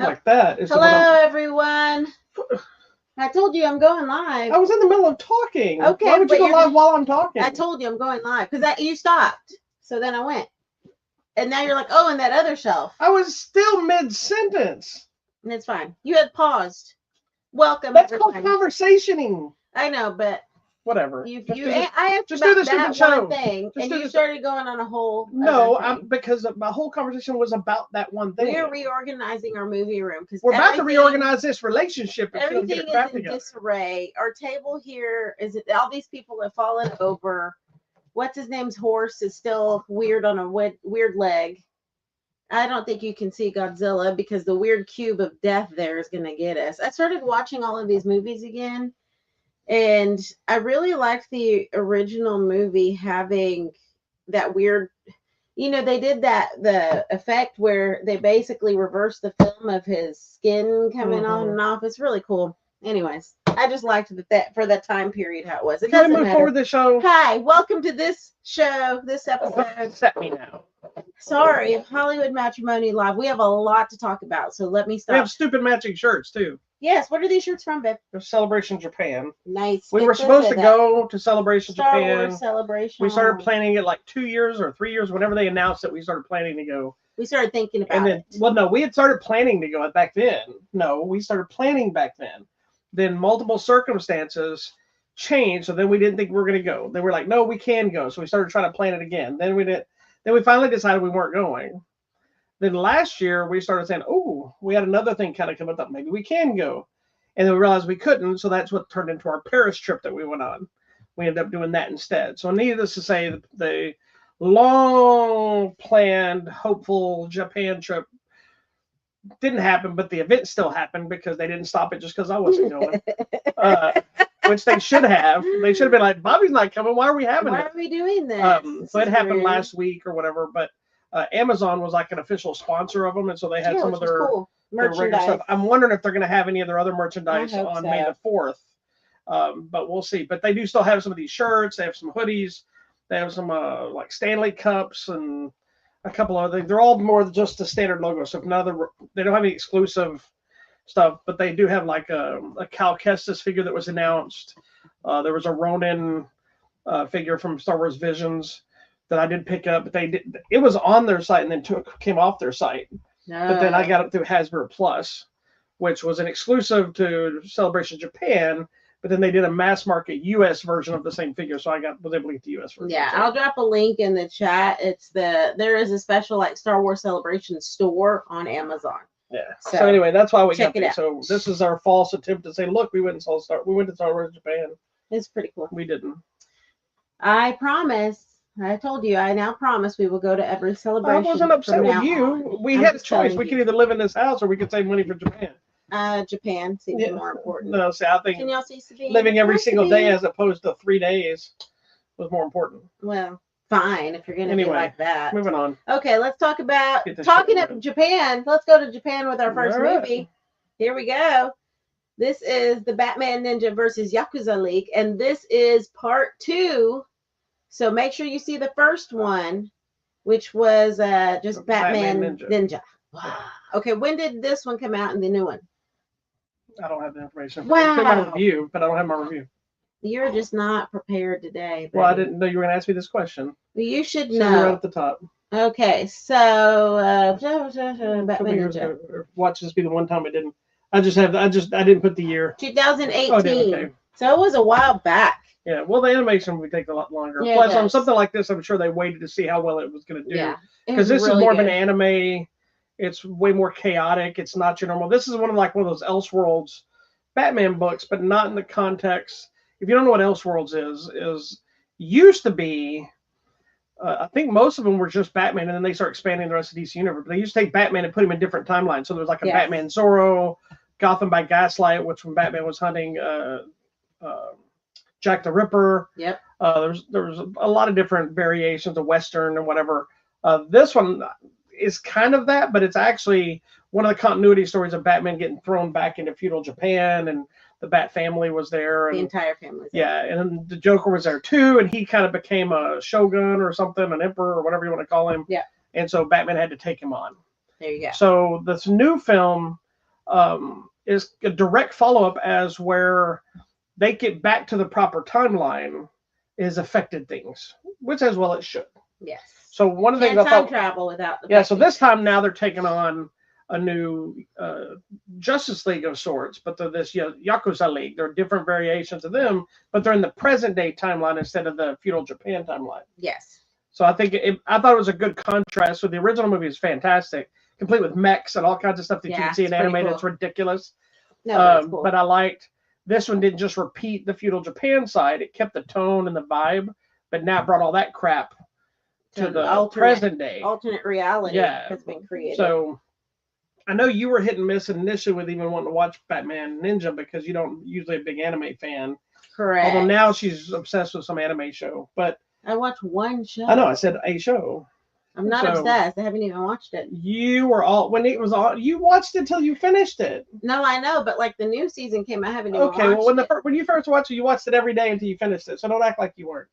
like that. Hello, everyone. I told you I'm going live. I was in the middle of talking. Okay, Why would you but go live while I'm talking? I told you I'm going live because you stopped. So then I went. And now you're like, oh, and that other shelf. I was still mid-sentence. And it's fine. You had paused. Welcome, That's everyone. called conversationing. I know, but whatever. I asked just about do this that show. one thing, just and you started going on a whole. No, because my whole conversation was about that one thing. We're reorganizing our movie room because we're about to reorganize this relationship. Everything is in disarray. Our table here is all these people have fallen over. What's his name's horse is still weird on a weird leg. I don't think you can see Godzilla because the weird cube of death there is going to get us. I started watching all of these movies again, and I really liked the original movie having that weird, they did the effect where they basically reversed the film of his skin coming on and off. It's really cool. Anyways, I just liked that for that time period how it was. It doesn't matter. Move forward the show. Hi, welcome to this show, this episode. Set me now. Sorry, Hollywood Matrimony Live. We have a lot to talk about, so let me stop. We have stupid matching shirts too. Yes, what are these shirts from, babe? They're Celebration Japan. Nice. We were supposed to go to Celebration Star Japan. Wars Celebration. We started planning it like 2 years or 3 years, whenever they announced it. We started planning to go. We started thinking about it. Well, no, we had started planning to go back then. No, we started planning back then. Then multiple circumstances changed, so then we didn't think we were going to go. They were like, no, we can go. So we started trying to plan it again. Then we did. Then we finally decided we weren't going. Then last year we started saying, oh, we had another thing kind of come up. Maybe we can go. And then we realized we couldn't. So that's what turned into our Paris trip that we went on. We ended up doing that instead. So needless to say, the long planned, hopeful Japan trip didn't happen, but the event still happened because they didn't stop it just because I wasn't going. Which they should have. They should have been like, Bobby's not coming. Why are we having it? Why are we doing this? So it happened last week or whatever, but Amazon was like an official sponsor of them, and so they had some of their regular stuff. I'm wondering if they're going to have any of their other merchandise on May the 4th, but we'll see. But they do still have some of these shirts. They have some hoodies. They have some like Stanley cups and a couple other things. They're all more than just the standard logo. So they don't have any exclusive stuff, but they do have like a Cal Kestis figure that was announced. There was a Ronin figure from Star Wars Visions that I did pick up, but it was on their site and then came off their site. But then I got it through Hasbro Plus, which was an exclusive to Celebration Japan. But then they did a mass market U.S. version of the same figure, so was able to get the U.S. version. Yeah, I'll drop a link in the chat. There is a special like Star Wars Celebration store on Amazon. Yeah. So anyway, that's why we got this. So this is our false attempt to say, look, we went to Star Wars Japan. It's pretty cool. We didn't. I promise. I told you. I now promise we will go to every celebration. I wasn't upset with you. We had a choice. We could either live in this house or we could save money for Japan. Japan seems more important. No, see, I think can y'all see Sabine? Living every single day as opposed to 3 days was more important. Well, fine if you're going to be like that. Moving on. Okay, let's talk about talking of Japan. Let's go to Japan with our first movie. Here we go. This is the Batman Ninja versus Yakuza League, and this is part 2. So make sure you see the first one, which was just Batman Ninja. Wow. Okay, when did this one come out and the new one? I don't have the information. Wow. It's in my review, but I don't have my review. You're just not prepared today. Baby. Well, I didn't know you were going to ask me this question. Well, you should know. Right at the top. Okay, so Batman Ninja. Watch this be the one time I didn't. I didn't put the year. 2018. Oh, okay. So it was a while back. Yeah, well, the animation would take a lot longer. Yeah, plus, on something like this, I'm sure they waited to see how well it was going to do. Yeah, because this is more of an anime. It's way more chaotic. It's not your normal. This is one of those Elseworlds Batman books, but not in the context. If you don't know what Elseworlds is used to be. I think most of them were just Batman, and then they start expanding the rest of DC universe. But they used to take Batman and put him in different timelines. So there's like a Batman Zorro, Gotham by Gaslight, which when Batman was hunting Jack the Ripper. Yep. There was a lot of different variations of Western and whatever. This one is kind of that, but it's actually one of the continuity stories of Batman getting thrown back into feudal Japan, and the Bat family was there. And, the entire family. Yeah, and the Joker was there too, and he kind of became a shogun or something, an emperor or whatever you want to call him. Yeah. And so Batman had to take him on. There you go. So this new film is a direct follow-up as where they get back to the proper timeline is affected things, which as well it should. Yes. So one of the things I time thought, travel without the yeah. So this time now they're taking on a new Justice League of sorts, but they're this Yakuza League. There are different variations of them, but they're in the present day timeline instead of the feudal Japan timeline. Yes. So I think I thought it was a good contrast. So the original movie is fantastic, complete with mechs and all kinds of stuff that you can see in animated. Cool. It's ridiculous. No, cool. But I liked this one didn't just repeat the feudal Japan side. It kept the tone and the vibe, but now brought all that crap to the present day. Alternate reality has been created. So I know you were hit and miss initially with even wanting to watch Batman Ninja because you don't usually a big anime fan. Correct. Although now she's obsessed with some anime show. But I watched one show. I know, I said a show. I'm not obsessed. I haven't even watched it. You were all when it was all you watched it till you finished it. No, I know, but like the new season came, I haven't even watched well when you first watched it, you watched it every day until you finished it. So don't act like you weren't.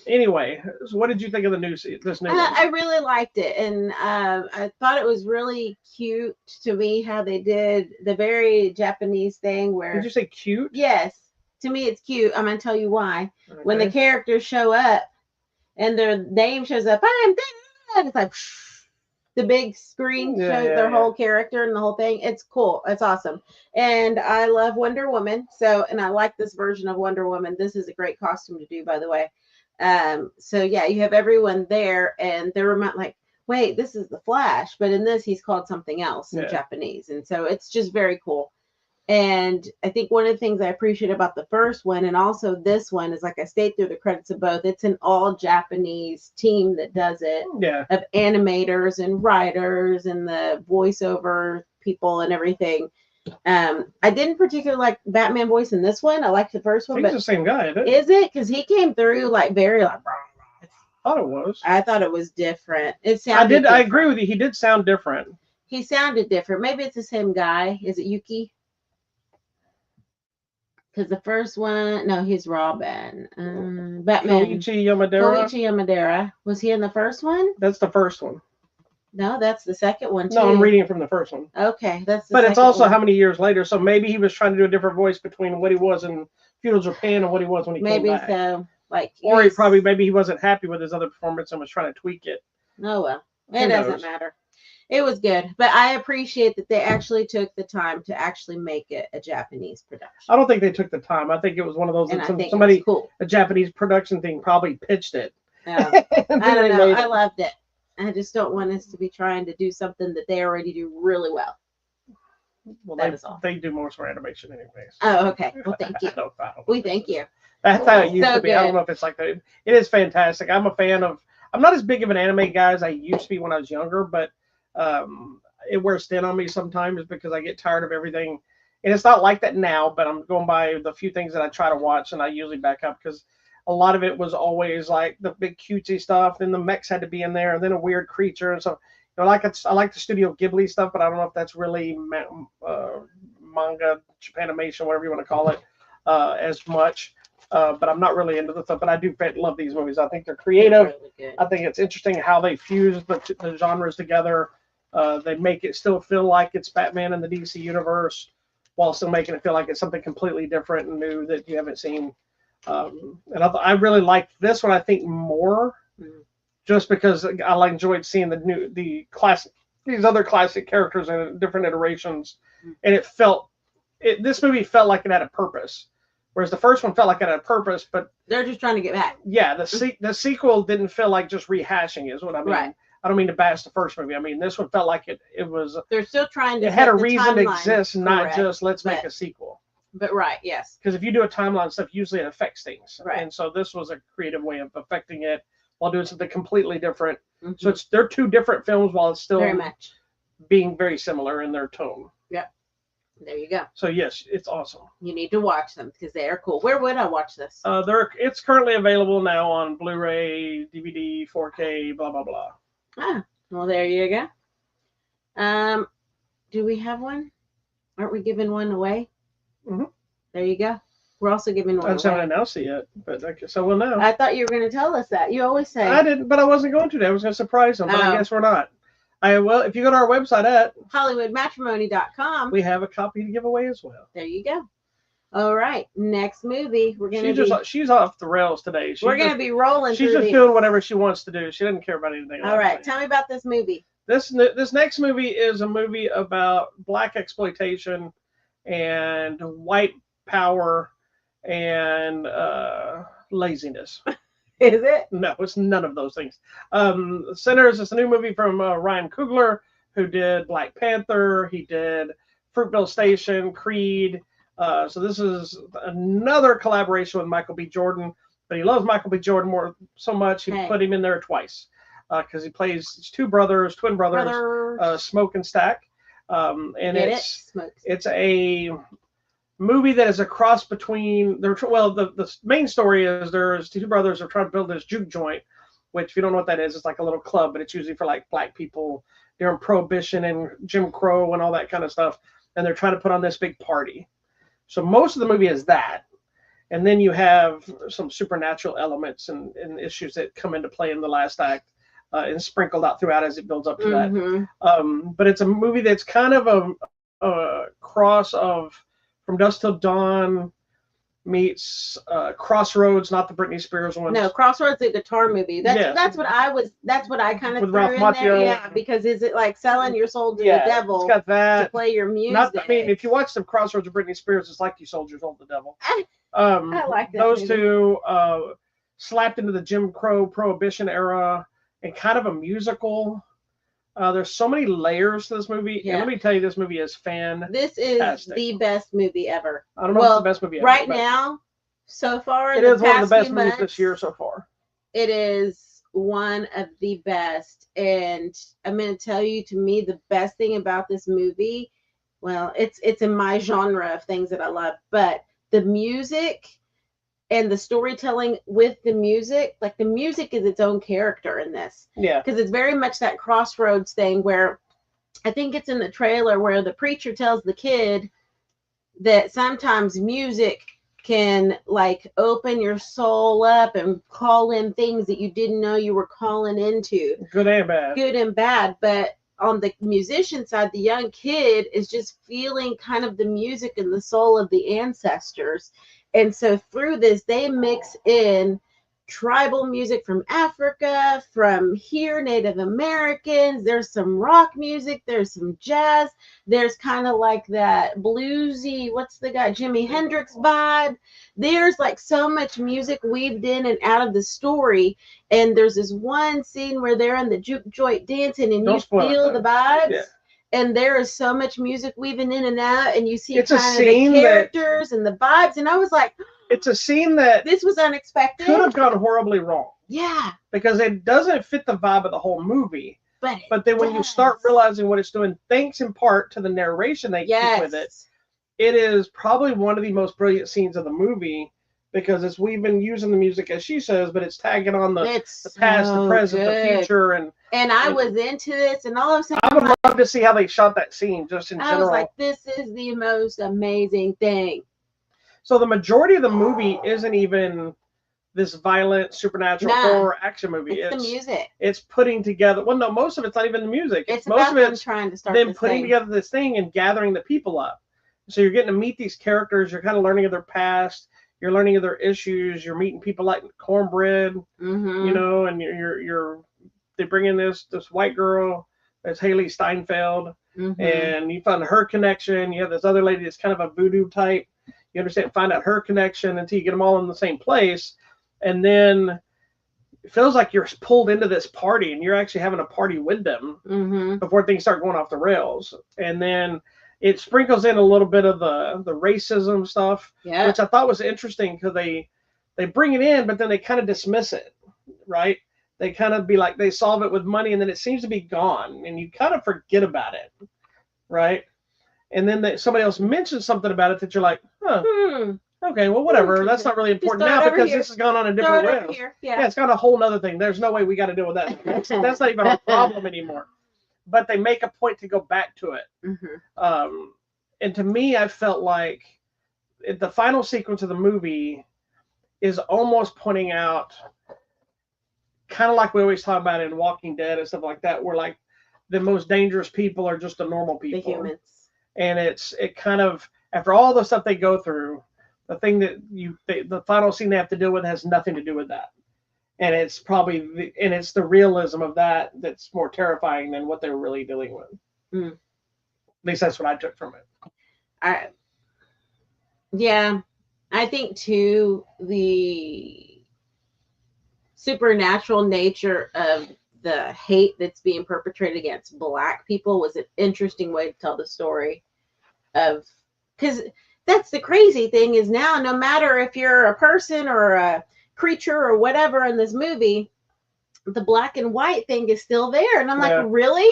Anyway, so what did you think of the this new one? I really liked it, and I thought it was really cute to me how they did the very Japanese thing where. Did you say cute? Yes, to me it's cute. I'm gonna tell you why. Okay. When the characters show up and their name shows up, it's like the big screen shows their whole character and the whole thing. It's cool. It's awesome, and I love Wonder Woman. And I like this version of Wonder Woman. This is a great costume to do, by the way. So yeah, you have everyone there, and they're like, wait, this is the Flash, but in this he's called something else in Japanese, and so it's just very cool. And I think one of the things I appreciate about the first one and also this one is, like I stayed through the credits of both, it's an all Japanese team that does it, of animators and writers and the voiceover people and everything. I didn't particularly like Batman voice in this one. I liked the first one. He's the same guy, isn't it? Is it? Because he came through like very like. I thought it was. I thought it was different. It sounded. Different. I agree with you. He did sound different. He sounded different. Maybe it's the same guy. Is it Yuki? Because the first one, no, he's Robin. Batman. Koichi Yamadera. Koichi Yamadera. Was he in the first one? That's the first one. No, that's the second one too. No, I'm reading it from the first one. Okay, that's. But it's also how many years later, so maybe he was trying to do a different voice between what he was in feudal Japan and what he was when he came back. Maybe so. Like. Or maybe he wasn't happy with his other performance and was trying to tweak it. Oh well, it doesn't matter. It was good, but I appreciate that they actually took the time to actually make it a Japanese production. I don't think they took the time. I think it was one of those that somebody, a Japanese production thing, probably pitched it. I don't know. I loved it. I just don't want us to be trying to do something that they already do really well. Well, that is all. They do more for animation anyways. Oh, okay. Well, thank you. We thank you. That's how it used to be. Good. I don't know if it's like that. It is fantastic. I'm a fan of. I'm not as big of an anime guy as I used to be when I was younger, but it wears thin on me sometimes because I get tired of everything. And it's not like that now, but I'm going by the few things that I try to watch, and I usually back up because a lot of it was always like the big cutesy stuff. Then the mechs had to be in there, and then a weird creature. And so, I like the Studio Ghibli stuff, but I don't know if that's really manga, Japanimation, whatever you want to call it, as much. But I'm not really into the stuff. But I do love these movies. I think they're creative. Really I think it's interesting how they fuse the genres together. They make it still feel like it's Batman in the DC universe, while still making it feel like it's something completely different and new that you haven't seen. And I really liked this one. I think more, just because I enjoyed seeing the classic, these other classic characters in different iterations, and this movie felt like it had a purpose, whereas the first one felt like it had a purpose, but they're just trying to get back. Yeah, the sequel didn't feel like just rehashing, is what I mean. Right. I don't mean to bash the first movie. I mean this one felt like it was. They're still trying to. It had a reason to exist, not just let's make a sequel. But right, yes. Because if you do a timeline stuff, usually it affects things. Right. And so this was a creative way of affecting it while doing something completely different. Mm-hmm. So they're two different films while it's still very much being very similar in their tone. Yep. There you go. So yes, it's awesome. You need to watch them because they are cool. Where would I watch this? It's currently available now on Blu-ray, DVD, 4K, blah blah blah. Ah, well there you go. Do we have one? Aren't we giving one away? Mm-hmm. There you go. We're also giving one away. I just haven't announced it yet, but so we'll know. I thought you were going to tell us that. You always say. I didn't, but I wasn't going to. I was going to surprise them, but I guess we're not. Well, if you go to our website at HollywoodMatrimony.com, we have a copy to give away as well. There you go. All right, next movie. She's off the rails today. We're gonna be rolling. She's just doing whatever she wants to do. She doesn't care about anything. All right, tell me about this movie. This next movie is a movie about black exploitation and white power and laziness. Is it? No, it's none of those things. Sinners is a new movie from Ryan Coogler, who did Black Panther. He did Fruitvale Station, Creed. So this is another collaboration with Michael B. Jordan, but he loves Michael B. Jordan so much he put him in there twice because he plays twin brothers, Smoke and Stack, and it's a movie that is a cross between the main story is there's two brothers are trying to build this juke joint, which if you don't know what that is, it's like a little club, but it's usually for like black people during Prohibition and Jim Crow and all that kind of stuff, and they're trying to put on this big party. So most of the movie is that. And then you have some supernatural elements and issues that come into play in the last act and sprinkled out throughout as it builds up to that. But it's a movie that's kind of a cross of From Dusk Till Dawn meets Crossroads, not the Britney Spears one. No, Crossroads is a guitar movie. That's what I kind of threw in there. Yeah, because is it like selling your soul to the devil? It's got that to play your music. If you watch the Crossroads of Britney Spears, it's like you sold your soul to the devil. I like that. Those movie. two slapped into the Jim Crow Prohibition era and kind of a musical. There's so many layers to this movie. Yeah. And let me tell you, this movie is fantastic. This is the best movie ever. I don't know if it's the best movie ever. Right now, so far, it is one of the best movies this year so far. It is one of the best. And I'm going to tell you, to me, the best thing about this movie, well, it's in my genre of things that I love, but the music and the storytelling with the music, like the music is its own character in this. Yeah. Because it's very much that Crossroads thing where I think it's in the trailer where the preacher tells the kid that sometimes music can like open your soul up and call in things that you didn't know you were calling into. Good and bad. Good and bad. But on the musician side, the young kid is just feeling kind of the music and the soul of the ancestors. And so through this, they mix in tribal music from Africa, from here, Native Americans. There's some rock music. There's some jazz. There's kind of like that bluesy, what's the guy, Jimi Hendrix vibe. There's like so much music weaved in and out of the story. And there's this one scene where they're in the juke joint dancing and you feel the vibes. Yeah. And there is so much music weaving in and out, and you see kind of the characters and the vibes. And I was like, it's a scene that this was unexpected. Could have gone horribly wrong. Yeah. Because it doesn't fit the vibe of the whole movie. But then when you start realizing what it's doing, thanks in part to the narration they keep with it, it is probably one of the most brilliant scenes of the movie. Because it's we've been using the music as she says, but it's tagging on the past, the present, the future, and I was into this, and all of a sudden I would love to see how they shot that scene just in general. I was like, this is the most amazing thing. So the majority of the movie isn't even this violent supernatural horror action movie. It's the music. It's putting together. Well, no, most of it's not even the music. It's most about them trying to start them putting together this thing and gathering the people up. So you're getting to meet these characters. You're kind of learning of their past. You're learning of their issues. You're meeting people like Cornbread, you know, and they bring in this white girl, that's Haley Steinfeld, and you find her connection. You have this other lady that's kind of a voodoo type. You find out her connection until you get them all in the same place, and then it feels like you're pulled into this party, and you're actually having a party with them before things start going off the rails, and then it sprinkles in a little bit of the racism stuff, which I thought was interesting because they bring it in, but then they kind of dismiss it, right? They kind of be like, they solve it with money, and then it seems to be gone, and you kind of forget about it, right? And then somebody else mentions something about it that you're like, okay, well, whatever. That's not really important now because this has gone on a different rail. Yeah, it's got a whole nother thing. There's no way we got to deal with that. That's not even a problem anymore. But they make a point to go back to it. And to me, I felt like the final sequence of the movie is almost pointing out, kind of like we always talk about in Walking Dead and stuff like that, where like the most dangerous people are just the normal people. The humans. And it kind of, after all the stuff they go through, the thing that the final scene they have to deal with has nothing to do with that. And it's probably, it's the realism of that that's more terrifying than what they're really dealing with. Mm. At least that's what I took from it. Yeah, I think too, the supernatural nature of the hate that's being perpetrated against Black people was an interesting way to tell the story of, because that's the crazy thing is now, no matter if you're a person or a creature or whatever in this movie, the black and white thing is still there. And I'm like, really?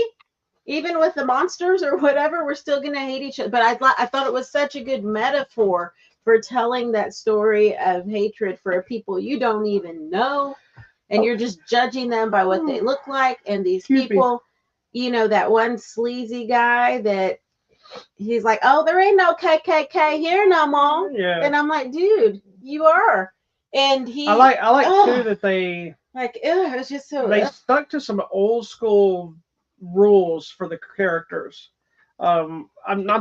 Even with the monsters or whatever, we're still going to hate each other. But I thought it was such a good metaphor for telling that story of hatred for people you don't even know. And you're just judging them by what they look like. And these people, you know, that one sleazy guy that he's like, oh, there ain't no KKK here no more. Yeah. And I'm like, dude, you are. And I like too that they it was just so they stuck to some old school rules for the characters. I'm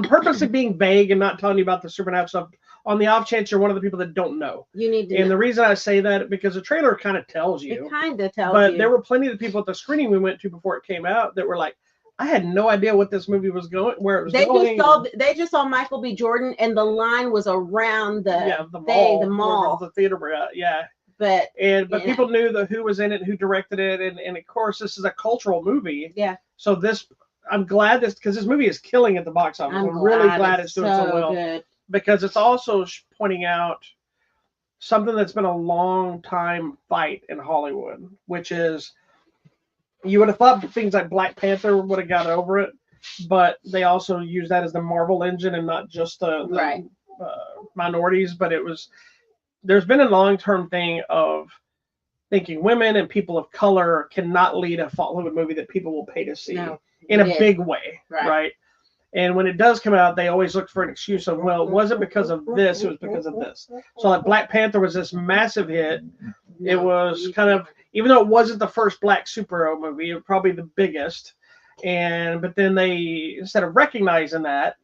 purposely being vague and not telling you about the supernatural stuff on the off chance you're one of the people that don't know. You need to And the reason I say that because the trailer kind of tells you. It kind of tells you. But there were plenty of people at the screening we went to before it came out that were like, I had no idea what this movie was going, where it was going. They just saw Michael B. Jordan, and the line was around the mall, the theater. Yeah. But people knew who was in it, who directed it, and of course this is a cultural movie. Yeah. So I'm glad because this movie is killing at the box office. I'm really glad it's doing so well. Good. Because it's also pointing out something that's been a long time fight in Hollywood, which is you would have thought things like Black Panther would have got over it, but they also use that as the Marvel engine and not just the minorities. But there's been a long-term thing of thinking women and people of color cannot lead a Hollywood movie that people will pay to see in a big way, right? And when it does come out, they always look for an excuse of, well, it wasn't because of this, it was because of this. So like Black Panther was this massive hit. It was kind of, even though it wasn't the first black superhero movie, it was probably the biggest. But then they, instead of recognizing that,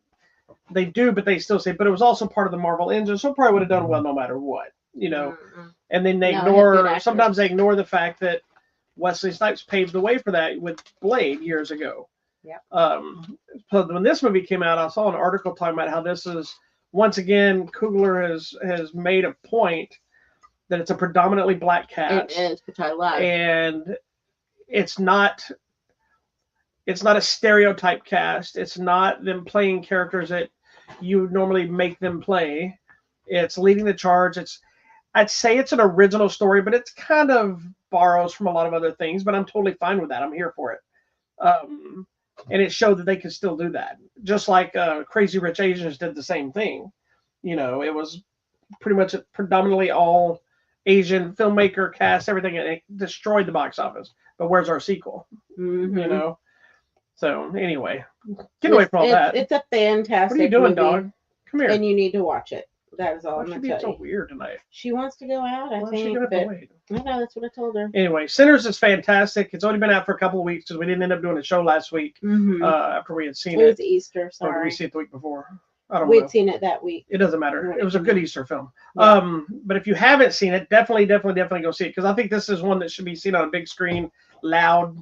they do, but they still say, but it was also part of the Marvel engine, so it probably would have done well no matter what, you know. And then they sometimes they ignore the fact that Wesley Snipes paved the way for that with Blade years ago. Yeah. So when this movie came out, I saw an article talking about how this is, once again, Coogler has made a point that it's a predominantly black cast. It is, which I love. And it's not a stereotype cast. It's not them playing characters that you normally make them play. It's leading the charge. I'd say it's an original story, but it's kind of borrows from a lot of other things, but I'm totally fine with that. I'm here for it. And it showed that they could still do that. Just like Crazy Rich Asians did the same thing. You know, it was pretty much predominantly all Asian filmmaker cast, everything, and it destroyed the box office. But where's our sequel? Mm-hmm. You know? So anyway, get away from all that. It's a fantastic What are you doing, movie, dog? Come here. and you need to watch it. That is all I'm going to tell you. She's so weird tonight. She wants to go out, I think. She's going to have to wait. I know, that's what I told her. Anyway, Sinners is fantastic. It's only been out for a couple of weeks because we didn't end up doing a show last week after we had seen it. It was Easter, sorry. Or did we see it the week before? I don't know. We'd seen it that week. It doesn't matter. It was a good Easter film. Yeah. But if you haven't seen it, definitely go see it, because I think this is one that should be seen on a big screen, loud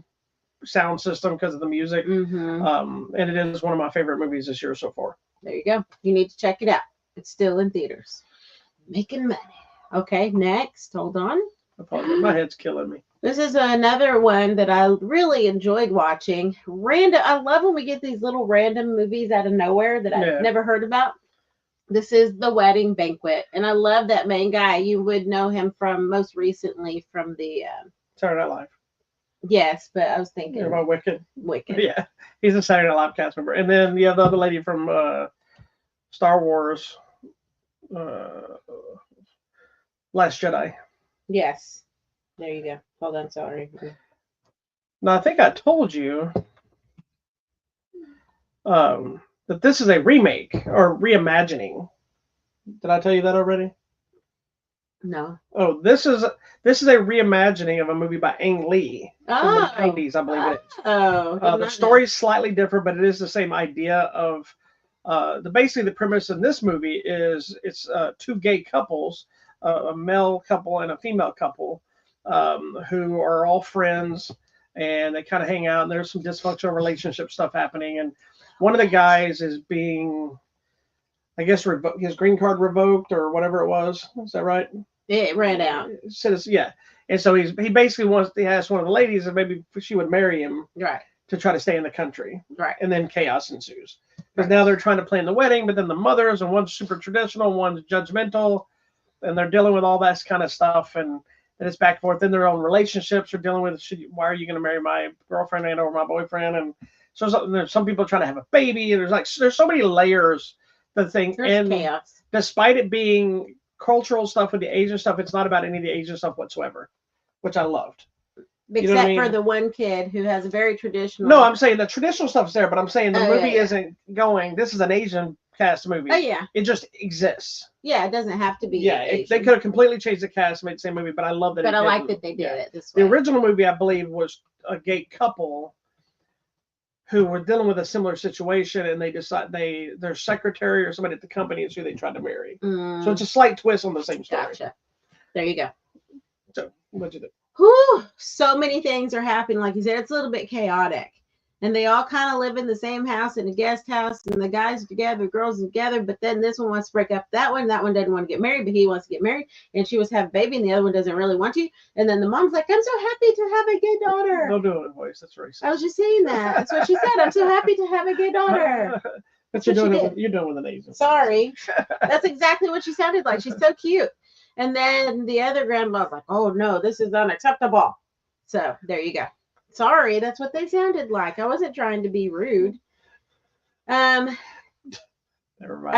sound system because of the music. And it is one of my favorite movies this year so far. There you go. You need to check it out. It's still in theaters. Making money. Okay, next. Hold on. My head's killing me. This is another one that I really enjoyed watching. I love when we get these little random movies out of nowhere that I've never heard about. This is The Wedding Banquet. And I love that main guy. You would know him most recently from the Saturday Night Live. Yes, but I was thinking about Wicked. Yeah. He's a Saturday Night Live cast member. And then you have the other lady from Star Wars. Last Jedi. Yes. There you go. Hold on, sorry. Now, I think I told you that this is a remake or reimagining. Did I tell you that already? No. Oh, this is a reimagining of a movie by Ang Lee from the 90s, I believe it is. The story is slightly different, but it is the same idea of basically the premise in this movie is it's two gay couples, a male couple and a female couple, who are all friends, and they kind of hang out, and there's some dysfunctional relationship stuff happening, and one of the guys is being, I guess, his green card revoked or whatever it was. Is that right? It ran out. Yeah. And so he basically he asked one of the ladies if maybe she would marry him. Right. To try to stay in the country. Right. And then chaos ensues. Because now they're trying to plan the wedding, but then the mothers, and one's super traditional, one's judgmental, and they're dealing with all that kind of stuff, and it's back and forth. Then their own relationships are dealing with, why are you going to marry my girlfriend and or my boyfriend? And so there's some people trying to have a baby. And there's so many layers to the thing. There's chaos. Despite it being cultural stuff with the Asian stuff, it's not about any of the Asian stuff whatsoever, which I loved. Except for the one kid who has a very traditional. No, I'm saying the traditional stuff's there, but I'm saying the movie isn't going, this is an Asian cast movie. Oh, yeah. It just exists. Yeah, it doesn't have to be. Yeah, they could have completely changed the cast and made the same movie, but I love that. But I like that they did it this way. The original movie, I believe, was a gay couple who were dealing with a similar situation, and they decide their secretary or somebody at the company is who they tried to marry. So it's a slight twist on the same story. Gotcha. There you go. So, what'd you do? Whew, so many things are happening. Like you said, it's a little bit chaotic. And they all kind of live in the same house, in a guest house, and the guys are together, girls are together, but then this one wants to break up that one doesn't want to get married, but he wants to get married, and she wants to have a baby, and the other one doesn't really want to. And then the mom's like, I'm so happy to have a gay daughter. Don't do it, voice. That's racist. I was just saying that. That's what she said. I'm so happy to have a gay daughter. But you're doing it with an Asian. Sorry. That's exactly what she sounded like. She's so cute. And then the other grandma's like, oh, no, this is unacceptable. So there you go. Sorry, that's what they sounded like. I wasn't trying to be rude. I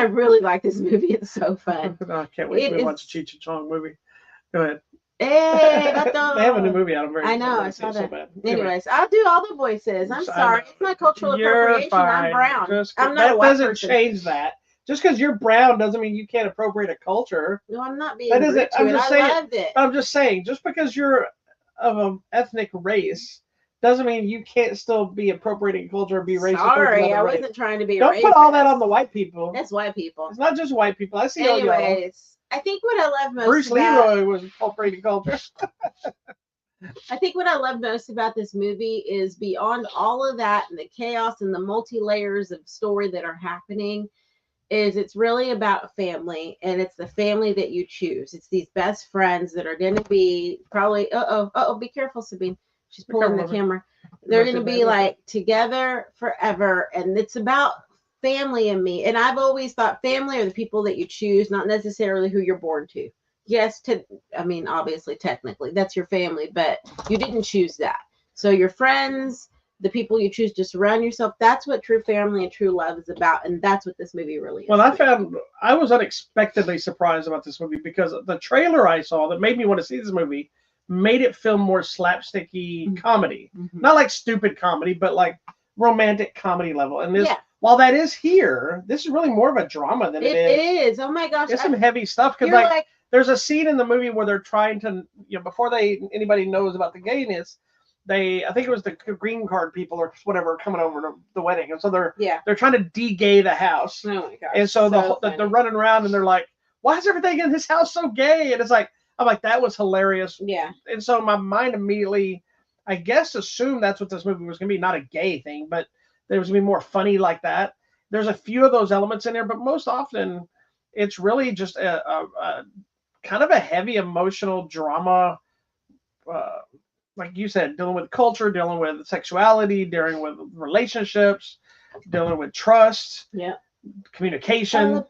really like this movie. It's so fun. I can't wait to watch a Cheech and Chong movie. Go ahead. Hey, they have a new movie out. I know. I saw that. So anyways, I'll do all the voices. I'm sorry. It's my cultural appropriation. Fine. I'm brown. I'm not that a white doesn't person. Change that. Just because you're brown doesn't mean you can't appropriate a culture. No, I'm not being rude to it. I loved it. I'm just saying, just because you're of an ethnic race doesn't mean you can't still be appropriating culture or be racist. Sorry, I wasn't trying to be Don't racist. Put all that on the white people. That's white people. It's not just white people. I see all y'all. Anyways, I think what I love most Bruce Leroy was appropriating culture. I think what I love most about this movie is beyond all of that and the chaos and the multi-layers of story that are happening, is it's really about a family, and it's the family that you choose. It's these best friends that are going to be probably, be careful, Sabine. She's pulling the camera. They're going to be like together forever, and it's about family and me. And I've always thought family are the people that you choose, not necessarily who you're born to. Yes, obviously, technically, that's your family, but you didn't choose that. So your friends, the people you choose to surround yourself, that's what true family and true love is about, and that's what this movie really is. Well, I was unexpectedly surprised about this movie because the trailer I saw that made me want to see this movie made it feel more slapsticky comedy. Mm-hmm. Not like stupid comedy, but like romantic comedy level. And while that is here, this is really more of a drama than it is. It is. Oh my gosh. It's some heavy stuff because like there's a scene in the movie where they're trying to, before anybody knows about the gayness, I think it was the green card people or whatever coming over to the wedding, and so they're trying to de-gay the house. Oh my gosh! And so they're running around and they're like, "Why is everything in this house so gay?" And it's like, I'm like, that was hilarious. Yeah. And so my mind immediately, I guess, assumed that's what this movie was going to be, not a gay thing, but there was going to be more funny like that. There's a few of those elements in there, but most often it's really just a kind of a heavy emotional drama. Like you said, dealing with culture, dealing with sexuality, dealing with relationships, dealing with trust, communication,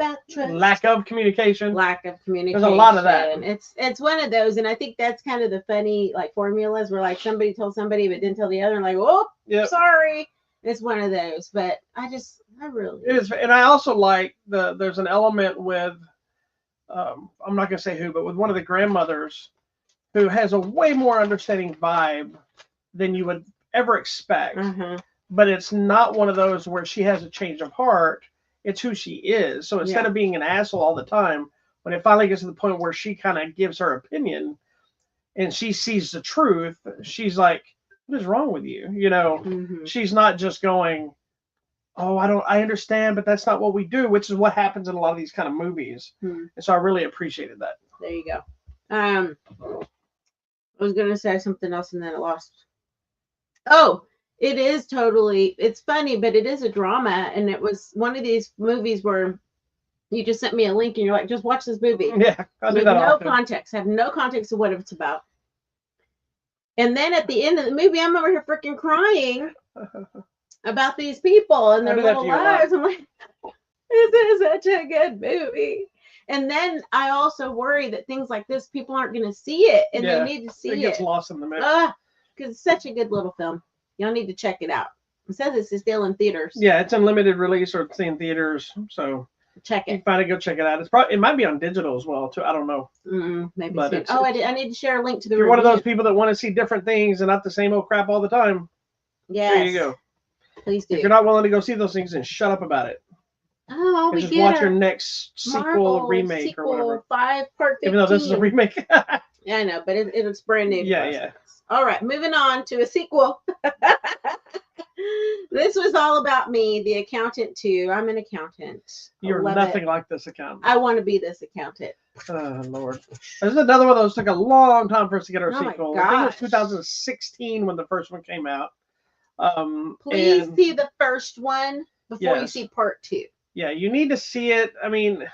lack of communication. There's a lot of that. It's one of those, and I think that's kind of the funny formulas where like somebody told somebody but didn't tell the other, and like, oh, sorry. It's one of those, but I really. It is, and I also like there's an element with, I'm not gonna say who, but with one of the grandmothers, who has a way more understanding vibe than you would ever expect. Mm-hmm. But it's not one of those where she has a change of heart. It's who she is. So instead of being an asshole all the time when it finally gets to the point where she kind of gives her opinion and she sees the truth, she's like, what is wrong with you? You know, she's not just going, oh, I understand, but that's not what we do, which is what happens in a lot of these kind of movies. And so I really appreciated that. There you go. I was going to say something else and then I lost. Oh, it is totally, it's funny, but it is a drama. And it was one of these movies where you just sent me a link and you're like, just watch this movie. Yeah, I do that often. Context. Have no context of what it's about. And then at the end of the movie, I'm over here freaking crying about these people and their little lives. I'm like, this is such a good movie. And then I also worry that things like this, people aren't going to see it, and they need to see it. It gets lost in the mix. Because it's such a good little film. Y'all need to check it out. It says it's still in theaters. Yeah, it's in limited release or it's in theaters. So check it. You can finally go check it out. It might be on digital as well too. I don't know. Maybe. But I need to share a link to the. You're one of those people that want to see different things and not the same old crap all the time. Yes. There you go. Please do. If you're not willing to go see those things, then shut up about it. Oh, we just watch your next sequel or remake or whatever. 5 part 15. Even though this is a remake. Yeah, I know, but it's brand new. Yeah. All right, moving on to a sequel. This was all about me, the accountant too. I'm an accountant. You're nothing like this accountant. I want to be this accountant. Oh, Lord. There's another one of those took a long time for us to get our sequel. My gosh. I think it was 2016 when the first one came out. Please see the first one before you see part 2. Yeah, you need to see it. I mean,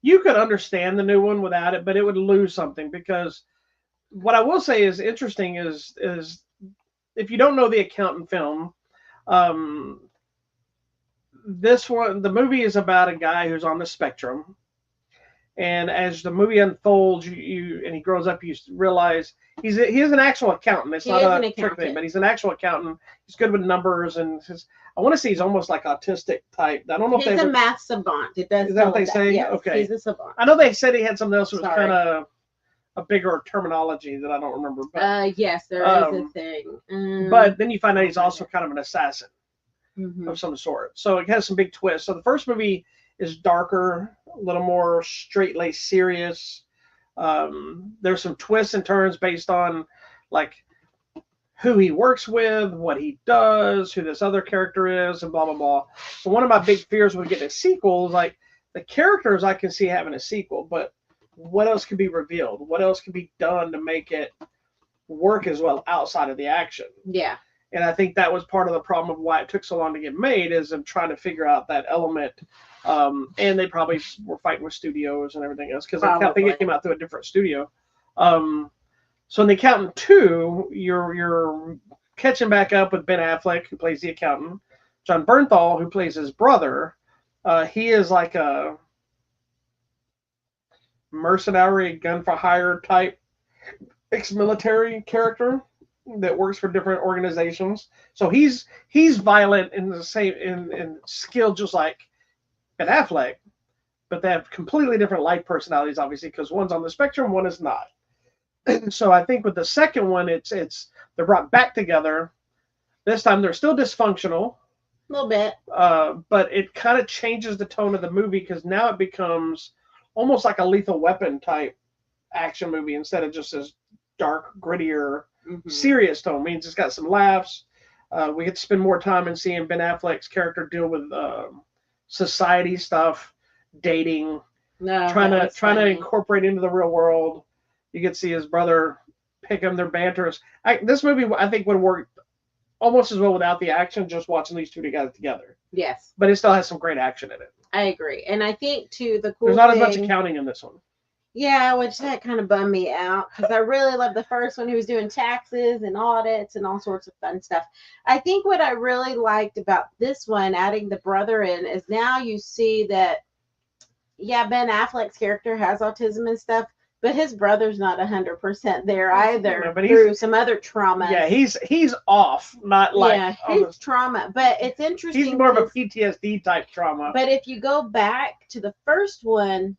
you could understand the new one without it, but it would lose something because what I will say is interesting is if you don't know the accountant film, this one, the movie is about a guy who's on the spectrum. And as the movie unfolds, and he grows up, you realize he is an actual accountant. It's not a trick thing, but he's an actual accountant. He's good with numbers, and I want to say he's almost like autistic type. I don't know if he's a math savant. Is that what they say? Yes, okay, he's a savant. I know they said he had something else that was kind of a bigger terminology that I don't remember. But, yes, there is a thing. But then you find out he's also kind of an assassin of some sort. So it has some big twists. So the first movie is darker, a little more straight-laced, serious. There's some twists and turns based on like who he works with, what he does, who this other character is, and blah blah blah. So one of my big fears when getting a sequel is like the characters I can see having a sequel, but what else can be revealed? What else can be done to make it work as well outside of the action? Yeah. And I think that was part of the problem of why it took so long to get made, is them trying to figure out that element. And they probably were fighting with studios and everything else because I think it came out through a different studio. So in The Accountant 2, you're catching back up with Ben Affleck, who plays the accountant. John Bernthal, who plays his brother, he is like a mercenary, gun for hire type ex-military character that works for different organizations. So he's violent in the same in skill, just like Ben Affleck, but they have completely different life personalities, obviously, because one's on the spectrum, one is not. So I think with the second one, it's they're brought back together. This time they're still dysfunctional, a little bit, but it kind of changes the tone of the movie because now it becomes almost like a Lethal Weapon type action movie instead of just this dark, grittier, serious tone. It means it's got some laughs. We get to spend more time in seeing Ben Affleck's character deal with society stuff, dating, trying to incorporate into the real world. You get to see his brother pick him, their banters. This movie, I think, would work almost as well without the action, just watching these two guys together. Yes. But it still has some great action in it. I agree. And I think, too, the cool There's not as much accounting in this one. Yeah, which that kind of bummed me out because I really loved the first one. He was doing taxes and audits and all sorts of fun stuff. I think what I really liked about this one, adding the brother in, is now you see that, yeah, Ben Affleck's character has autism and stuff, but his brother's not 100% there either, through some other trauma. Yeah, he's off, not like his trauma. But it's interesting. He's more of a PTSD type trauma. But if you go back to the first one,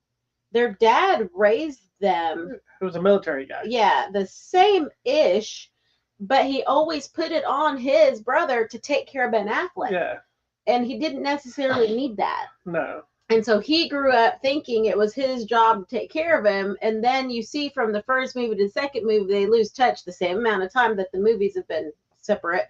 their dad raised them. Who was a military guy. Yeah, the same-ish, but he always put it on his brother to take care of Ben Affleck. Yeah. And he didn't necessarily need that. No. And so he grew up thinking it was his job to take care of him. And then you see from the first movie to the second movie, they lose touch the same amount of time that the movies have been separate.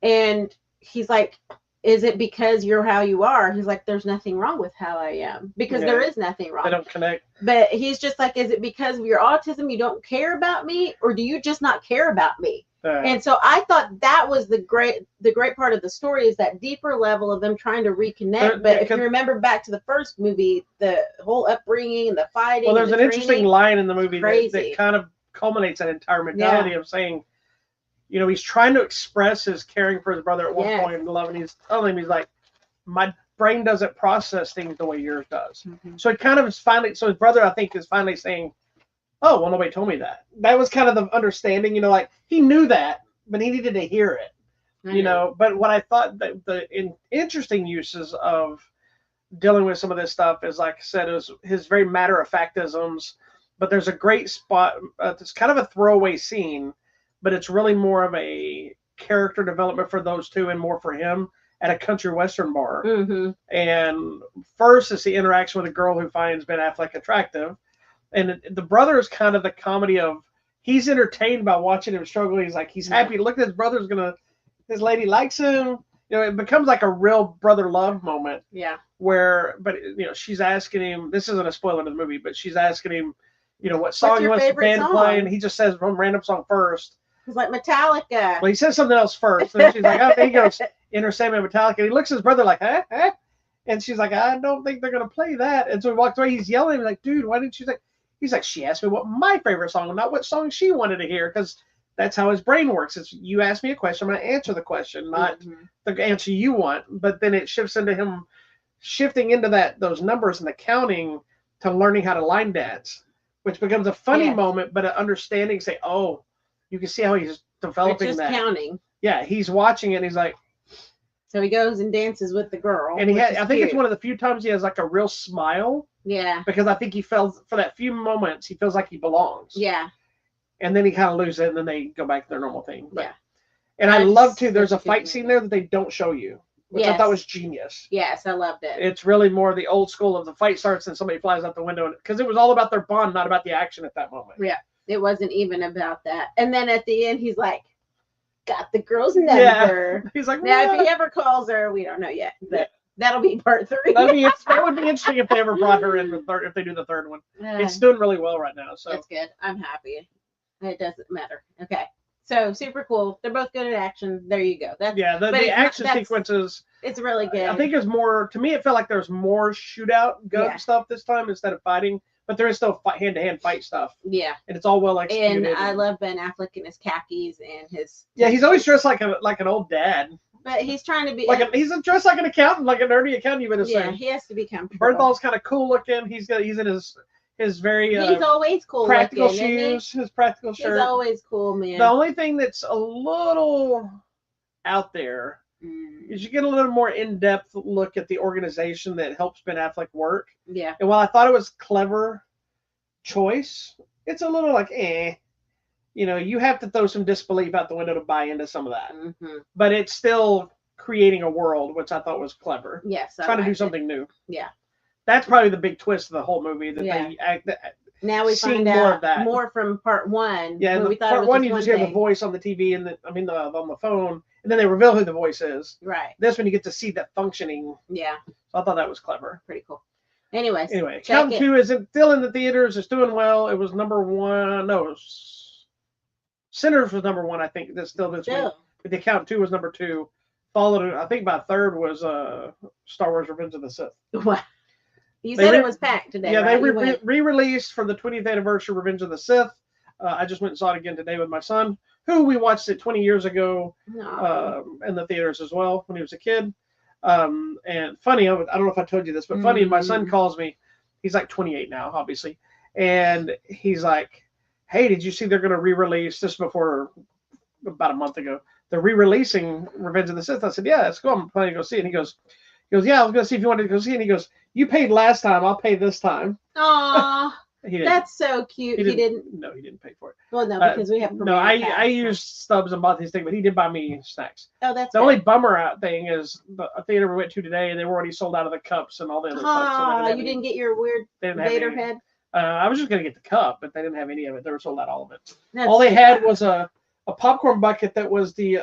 And he's like, is it because you're how you are? He's like, there's nothing wrong with how I am, because there is nothing wrong. They don't connect. But he's just like, is it because of your autism you don't care about me, or do you just not care about me? And so I thought that was the great part of the story, is that deeper level of them trying to reconnect. But if you remember back to the first movie, the whole upbringing and the fighting. Well, there's an interesting line in the movie that kind of culminates that entire mentality of saying, you know, he's trying to express his caring for his brother at one point and love, and he's telling him, he's like, my brain doesn't process things the way yours does. Mm-hmm. So it kind of is finally, so his brother, I think, is finally saying, oh, well, nobody told me that. That was kind of the understanding, you know, like he knew that, but he needed to hear it, you know. But what I thought that the interesting uses of dealing with some of this stuff is, like I said, is his very matter-of-factisms. But there's a great spot. It's kind of a throwaway scene, but it's really more of a character development for those two and more for him at a country western bar. Mm-hmm. And first, it's the interaction with a girl who finds Ben Affleck attractive. And the brother is kind of the comedy of, he's entertained by watching him struggle. He's like, he's happy. Look at his brother's his lady likes him. You know, it becomes like a real brother love moment. Yeah. Where, but, you know, she's asking him, this isn't a spoiler of the movie, but she's asking him, you know, what song he wants the band to play. And he just says one random song first. He's like, Metallica. Well, he says something else first. And she's like, oh, he goes, Enter Sandman, Metallica. And he looks at his brother like, huh? And she's like, I don't think they're going to play that. And so he walks away. He's yelling. He's like, dude, why didn't you say? He's like, she asked me what my favorite song was, not what song she wanted to hear, because that's how his brain works. It's, you ask me a question, I'm going to answer the question, not the answer you want. But then it shifts into him shifting into those numbers and the counting to learning how to line dance, which becomes a funny moment, but an understanding. Say, oh, you can see how he's developing it's just that. Counting. Yeah, he's watching it. And he's like, so he goes and dances with the girl. And I think it's one of the few times he has like a real smile. Yeah. Because I think he felt for that few moments, he feels like he belongs. Yeah. And then he kind of loses it, and then they go back to their normal thing. But, and I love too, there's a fight scene there that they don't show you, which I thought was genius. Yes, I loved it. It's really more the old school of the fight starts and somebody flies out the window, because it was all about their bond, not about the action at that moment. Yeah. It wasn't even about that. And then at the end, he's like, got the girl's number. Yeah. He's like, now if he ever calls her, we don't know yet. But that'll be part 3. That would be interesting if they ever brought her in if they do the third one. It's doing really well right now. So that's good. I'm happy. It doesn't matter. Okay. So super cool. They're both good at action. There you go. The action sequences. It's really good. I think it's more, to me, it felt like there's more shootout gun stuff this time instead of fighting. But there is still hand-to-hand fight stuff. Yeah. And it's all well executed. And I love Ben Affleck in his khakis and his... Yeah, he's always dressed like an old dad. But he's trying to be... he's dressed like an accountant, like a nerdy accountant, you would say. Yeah, he has to be comfortable. Bernthal's kind of cool looking. He's in his very... he's always cool practical looking, shoes, his practical shirt. He's always cool, man. The only thing that's a little out there is you get a little more in-depth look at the organization that helps Ben Affleck work. Yeah. And while I thought it was clever choice, it's a little like, you know, you have to throw some disbelief out the window to buy into some of that. Mm-hmm. But it's still creating a world, which I thought was clever. Yes. Trying to do something new. Yeah. That's probably the big twist of the whole movie. Now we find out more from part 1. Yeah, we thought part 1 you just hear the voice on the TV and on the phone, and then they reveal who the voice is. Right. This one you get to see that functioning. Yeah. So I thought that was clever. Pretty cool. Anyway, Count 2 is still in the theaters. It's doing well. It was number 1. No, Sinners was number 1. I think that's still this week. But the Count 2 was number 2. Followed, I think, by third was Star Wars: Revenge of the Sith. What? You said it was packed today. Yeah, right? They re-released for the 20th anniversary Revenge of the Sith. I just went and saw it again today with my son, who we watched it 20 years ago in the theaters as well when he was a kid. And funny, I don't know if I told you this, but funny, my son calls me. He's like 28 now, obviously. And he's like, hey, did you see they're going to re-release this before about a month ago? They're re-releasing Revenge of the Sith. I said, yeah, let's go. I'm planning to go see it. And he goes, yeah, I was going to see if you wanted to go see it. And he goes, you paid last time. I'll pay this time. Aww. That's so cute. He didn't. No, he didn't pay for it. Well, no, because we have. No, I used stubs and bought these things, but he did buy me snacks. Oh, that's the only bummer out thing is the theater we went to today. They were already sold out of the cups and all the other stuff. So you didn't get your weird Vader head. I was just gonna get the cup, but they didn't have any of it. They were sold out all of it. All they had was a popcorn bucket that was the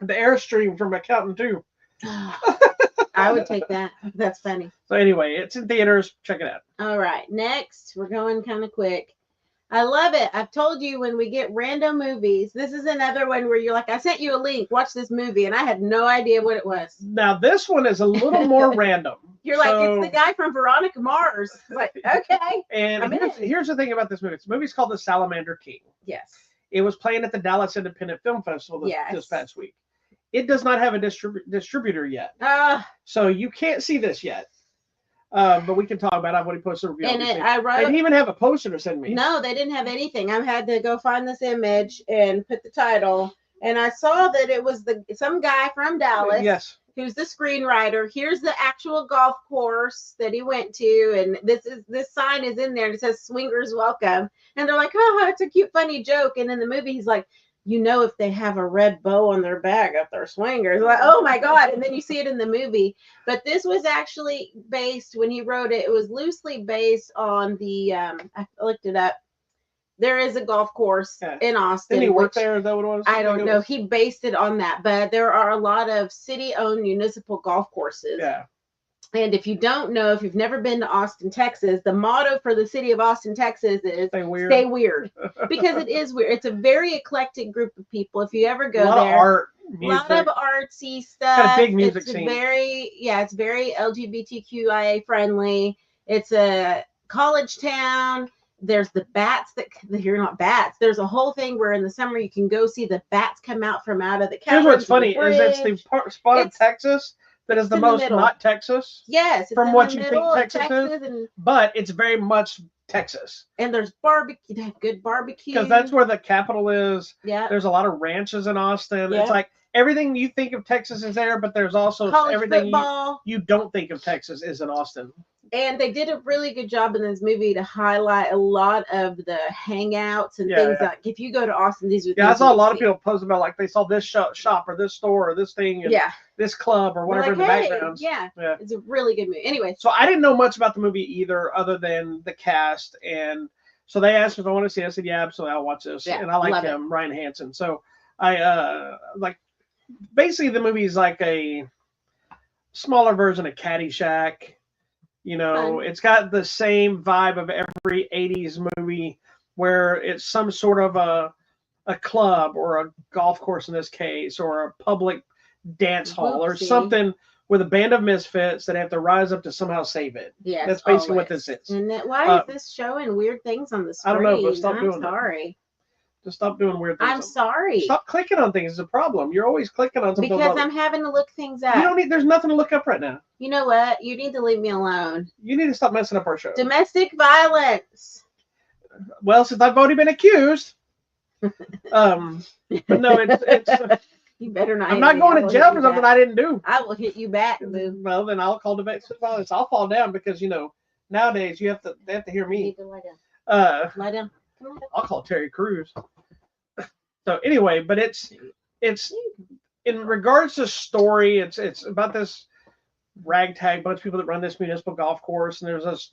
Airstream from Accountant 2. I would take that. That's funny. So anyway, it's in theaters. Check it out. All right. Next, we're going kind of quick. I love it. I've told you when we get random movies, this is another one where you're like, I sent you a link, watch this movie, and I had no idea what it was. Now, this one is a little more random. You're like, it's the guy from Veronica Mars. It's like, okay. And here's the thing about this movie. This movie's called The Salamander King. Yes. It was playing at the Dallas Independent Film Festival this past week. It does not have a distributor yet. So you can't see this yet. But we can talk about it. I've already posted a review. And they didn't even have a poster to send me. No, they didn't have anything. I had to go find this image and put the title. And I saw that it was some guy from Dallas. Yes. Who's the screenwriter. Here's the actual golf course that he went to. And this sign is in there. And it says Swingers Welcome. And they're like, oh, it's a cute, funny joke. And in the movie, he's like, if they have a red bow on their bag if they're swingers. Like, oh my God. And then you see it in the movie. But this was actually based, when he wrote it, it was loosely based on I looked it up. There is a golf course in Austin. Did he work there? Is that what it was? I don't know. He based it on that. But there are a lot of city-owned municipal golf courses. Yeah. And if you don't know, if you've never been to Austin, Texas, the motto for the city of Austin, Texas is Stay weird. Because it is weird. It's a very eclectic group of people. If you ever go there. A lot of art, music. A lot of artsy stuff. Got a big music scene. It's very LGBTQIA friendly. It's a college town. There's the bats you're not bats. There's a whole thing where in the summer you can go see the bats come out of the caverns. Here's what's funny is that's the spot of Texas that is the most not Texas. Yes. From what you think Texas is. But it's very much Texas. And there's barbecue. They have good barbecue. Because that's where the capital is. Yeah. There's a lot of ranches in Austin. Yeah. It's like everything you think of Texas is there, but there's also everything you don't think of Texas is in Austin. And they did a really good job in this movie to highlight a lot of the hangouts and things like if you go to Austin, these are I saw a lot of people post about like they saw this shop or this store or this thing and this club or whatever in the background. Yeah, it's a really good movie. Anyway, so I didn't know much about the movie either, other than the cast, and so they asked if I want to see it. I said, yeah, absolutely, I'll watch this. And I like him, Ryan Hansen. So I basically the movie is like a smaller version of Caddyshack. It's got the same vibe of every 80s movie where it's some sort of a club or a golf course in this case, or a public dance hall or something with a band of misfits that have to rise up to somehow save it. Yeah, that's basically what this is. And why is this showing weird things on the screen? I don't know, but stop doing that. I'm sorry. Just stop doing weird things. I'm sorry. Stop clicking on things. It's a problem. You're always clicking on something. Because I'm having to look things up. There's nothing to look up right now. You know what? You need to leave me alone. You need to stop messing up our show. Domestic violence. Well, since I've already been accused. But no, it's you better not. I'm not going to jail for something I didn't do. I will hit you back, boo. Well, then I'll call domestic violence. I'll fall down because nowadays they have to hear me. You need to lie down. Lie down. Come on. I'll call Terry Crews. So anyway, but it's in regards to story, it's about this ragtag bunch of people that run this municipal golf course, and there's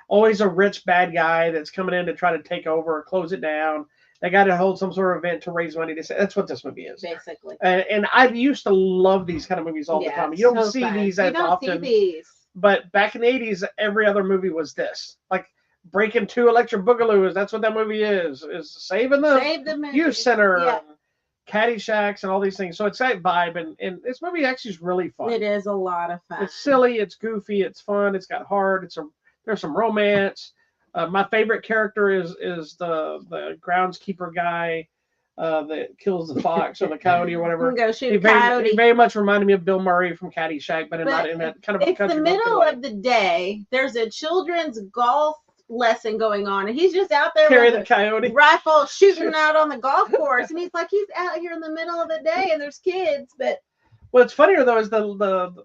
always a rich bad guy that's coming in to try to take over or close it down. They got to hold some sort of event to raise money. That's what this movie is, basically. And I used to love these kind of movies all the time. You don't see these as often. But back in the 80s, every other movie was this. Like Breaking 2 Electric Boogaloo, that's what that movie is saving the youth center, and Caddyshack, and all these things. So it's that vibe, and this movie actually is really fun. It is a lot of fun. It's silly, it's goofy, it's fun, it's got heart, there's some romance. My favorite character is the groundskeeper guy that kills the fox or the coyote or whatever. Go shoot coyote. He very much reminded me of Bill Murray from Caddyshack, but not in that kind of. It's the middle of the day. There's a children's golf lesson going on, and he's just out there with the coyote rifle shooting out on the golf course, and he's out here in the middle of the day, and there's kids. But what's funnier though is the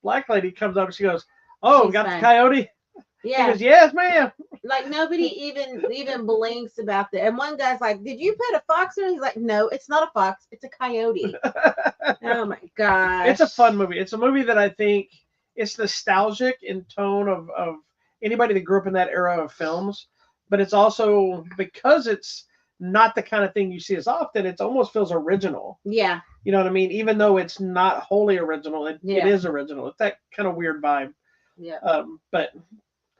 black lady comes up and she goes, "Oh, got the coyote." Yeah. He goes, "Yes, ma'am." Like nobody even blinks about that. And one guy's like, "Did you put a fox in?" He's like, "No, it's not a fox. It's a coyote." Oh my gosh. It's a fun movie. It's a movie that I think it's nostalgic in tone of anybody that grew up in that era of films, but it's also because it's not the kind of thing you see as often, it almost feels original. Yeah. You know what I mean? Even though it's not wholly original, it is original. It's that kind of weird vibe. Yeah. But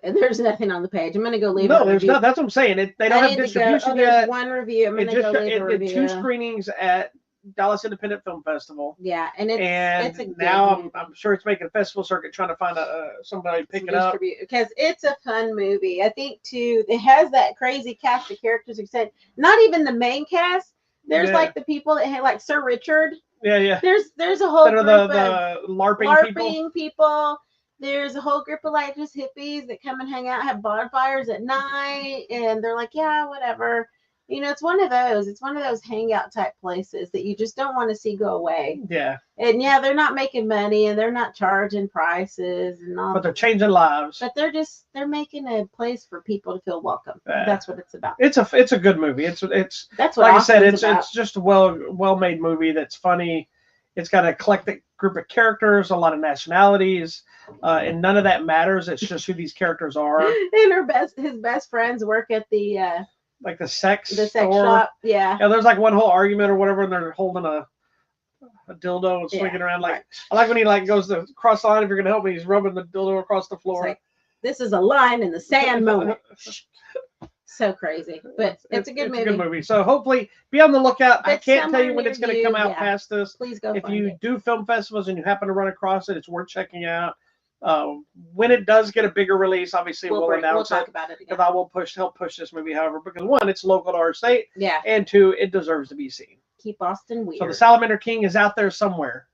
and there's nothing on the page. I'm gonna go leave. No, there's not. That's what I'm saying. They don't have distribution yet. There's one review. I'm gonna go leave a review. 2 screenings at Dallas Independent Film Festival. Yeah, and it's a good now I'm sure it's making a festival circuit trying to find somebody to pick it up because it's a fun movie. I think too. It has that crazy cast of characters. Except not even the main cast. There's like the people that had like Sir Richard. Yeah. There's a whole group of the LARPing people. There's a whole group of like just hippies that come and hang out, have bonfires at night, and they're like, yeah, whatever. You know, it's one of those hangout type places that you just don't want to see go away. Yeah. And yeah, they're not making money and they're not charging prices and all. But they're changing lives. But they're making a place for people to feel welcome. That's what it's about. It's a good movie. That's what like I said. It's just a well made movie that's funny. It's got an eclectic group of characters, a lot of nationalities, and none of that matters. It's just who these characters are. And his best friends work at the like the sex shop. Yeah. Yeah, there's like one whole argument or whatever, and they're holding a dildo and swinging around. Like I like when he like goes to cross the line. If you're gonna help me, he's rubbing the dildo across the floor. Like, this is a line in the sand moment. So crazy, but it's a good movie. It's a good movie. So hopefully, be on the lookout. I can't tell you when it's going to come out past this. Please go. If you do film festivals and you happen to run across it, it's worth checking out. When it does get a bigger release, obviously we'll announce it. About it because I will help push this movie. However, because one, it's local to our state. Yeah. And two, it deserves to be seen. Keep Austin weird. So the Salamander King is out there somewhere.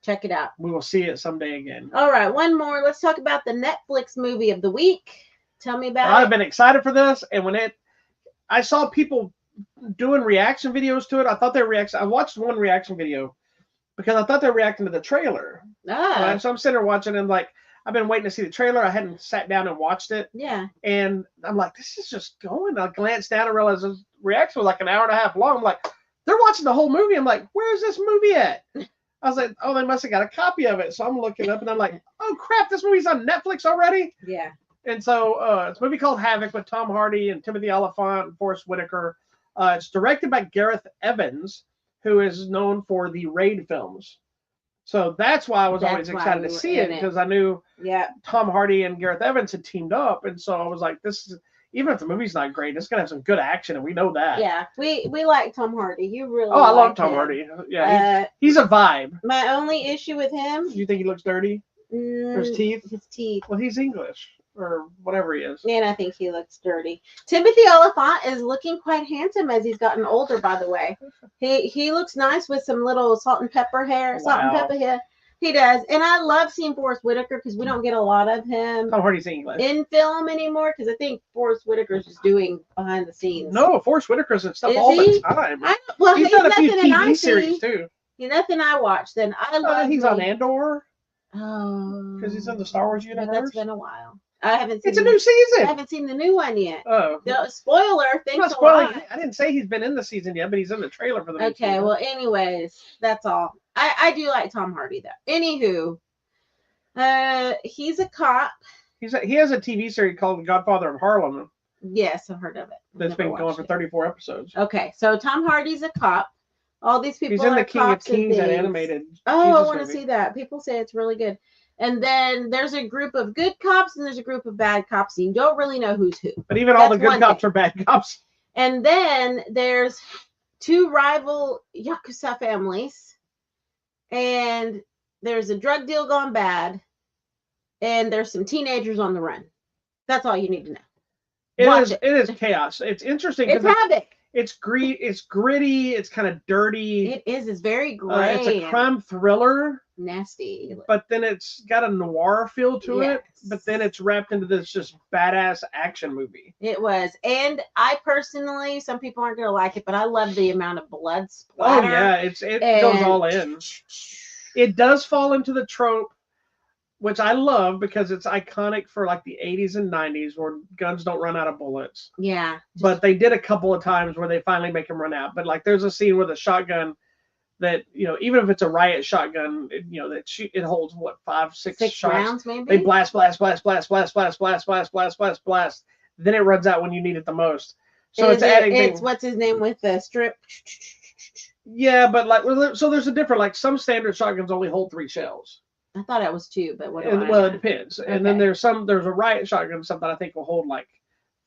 Check it out. We will see it someday again. All right, one more. Let's talk about the Netflix movie of the week. Tell me about it. I've been excited for this, and I saw people doing reaction videos to it. I thought they were reacting. I watched one reaction video because I thought they were reacting to the trailer. Ah. So I'm sitting there watching and like, I've been waiting to see the trailer. I hadn't sat down and watched it. Yeah. And I'm like, this is just going. I glanced down and realized the reaction was like an hour and a half long. I'm like, they're watching the whole movie. I'm like, where's this movie at? I was like, oh, they must have got a copy of it. So I'm looking up and I'm like, oh crap, this movie's on Netflix already? Yeah. And so it's a movie called Havoc with Tom Hardy and Timothy Olyphant and Forrest Whitaker. It's directed by Gareth Evans, who is known for the Raid films. So that's why I was always excited to see it, because I knew Tom Hardy and Gareth Evans had teamed up. And so I was like, even if the movie's not great, it's going to have some good action, and we know that. Yeah, we like Tom Hardy. You really I love Tom Hardy. Yeah, he's a vibe. My only issue with him... You think he looks dirty? His teeth? His teeth. Well, he's English. Or whatever he is. And I think he looks dirty. Timothy Olyphant is looking quite handsome as he's gotten older, by the way. He looks nice with some little salt and pepper hair. Salt and pepper hair. He does. And I love seeing Forrest Whitaker because we don't get a lot of him Tom Hardy's English. In film anymore, because I think Forrest Whitaker's just doing behind the scenes. No, Forrest Whitaker's in stuff all the time. He's done a few TV series too. Nothing I watch. Then I love he's on Andor. Oh. Because he's in the Star Wars universe. That's been a while. I haven't seen It's a new season. I haven't seen the new one yet. Oh. Spoiler. Thanks a lot. I didn't say he's been in the season yet, but he's in the trailer for the new season. Well, anyways, that's all. I do like Tom Hardy, though. Anywho, he's a cop. He has a TV series called The Godfather of Harlem. Yes, I've heard of it. That's been going for 34 episodes. Okay, so Tom Hardy's a cop. All these people he's in the King of Kings, that animated. Oh, I want to see that. People say it's really good. And then there's a group of good cops and there's a group of bad cops. And you don't really know who's who. But even all the good cops are bad cops. And then there's 2 rival Yakuza families. And there's a drug deal gone bad. And there's some teenagers on the run. That's all you need to know. It is chaos. It's interesting. It's Havoc. It's gritty. It's kind of dirty. It is. It's very gray. It's a crime thriller. Nasty. But then it's got a noir feel to it. But then it's wrapped into this just badass action movie. It was. And I personally, some people aren't going to like it, but I love the amount of blood splatter. Oh, yeah. It goes all in. It does fall into the trope which I love because it's iconic for like the 80s and 90s where guns don't run out of bullets. Yeah. But they did a couple of times where they finally make them run out. But like there's a scene with a shotgun that, you know, even if it's a riot shotgun, it holds what, 5-6 shots. Rounds maybe? They blast. Then it runs out when you need it the most. So it's what's his name with the strip. Yeah, but like, so there's a different, like some standard shotguns only hold 3 shells. I thought it was 2, but what? Well, it depends. Okay. And then there's a riot shotgun, something I think will hold like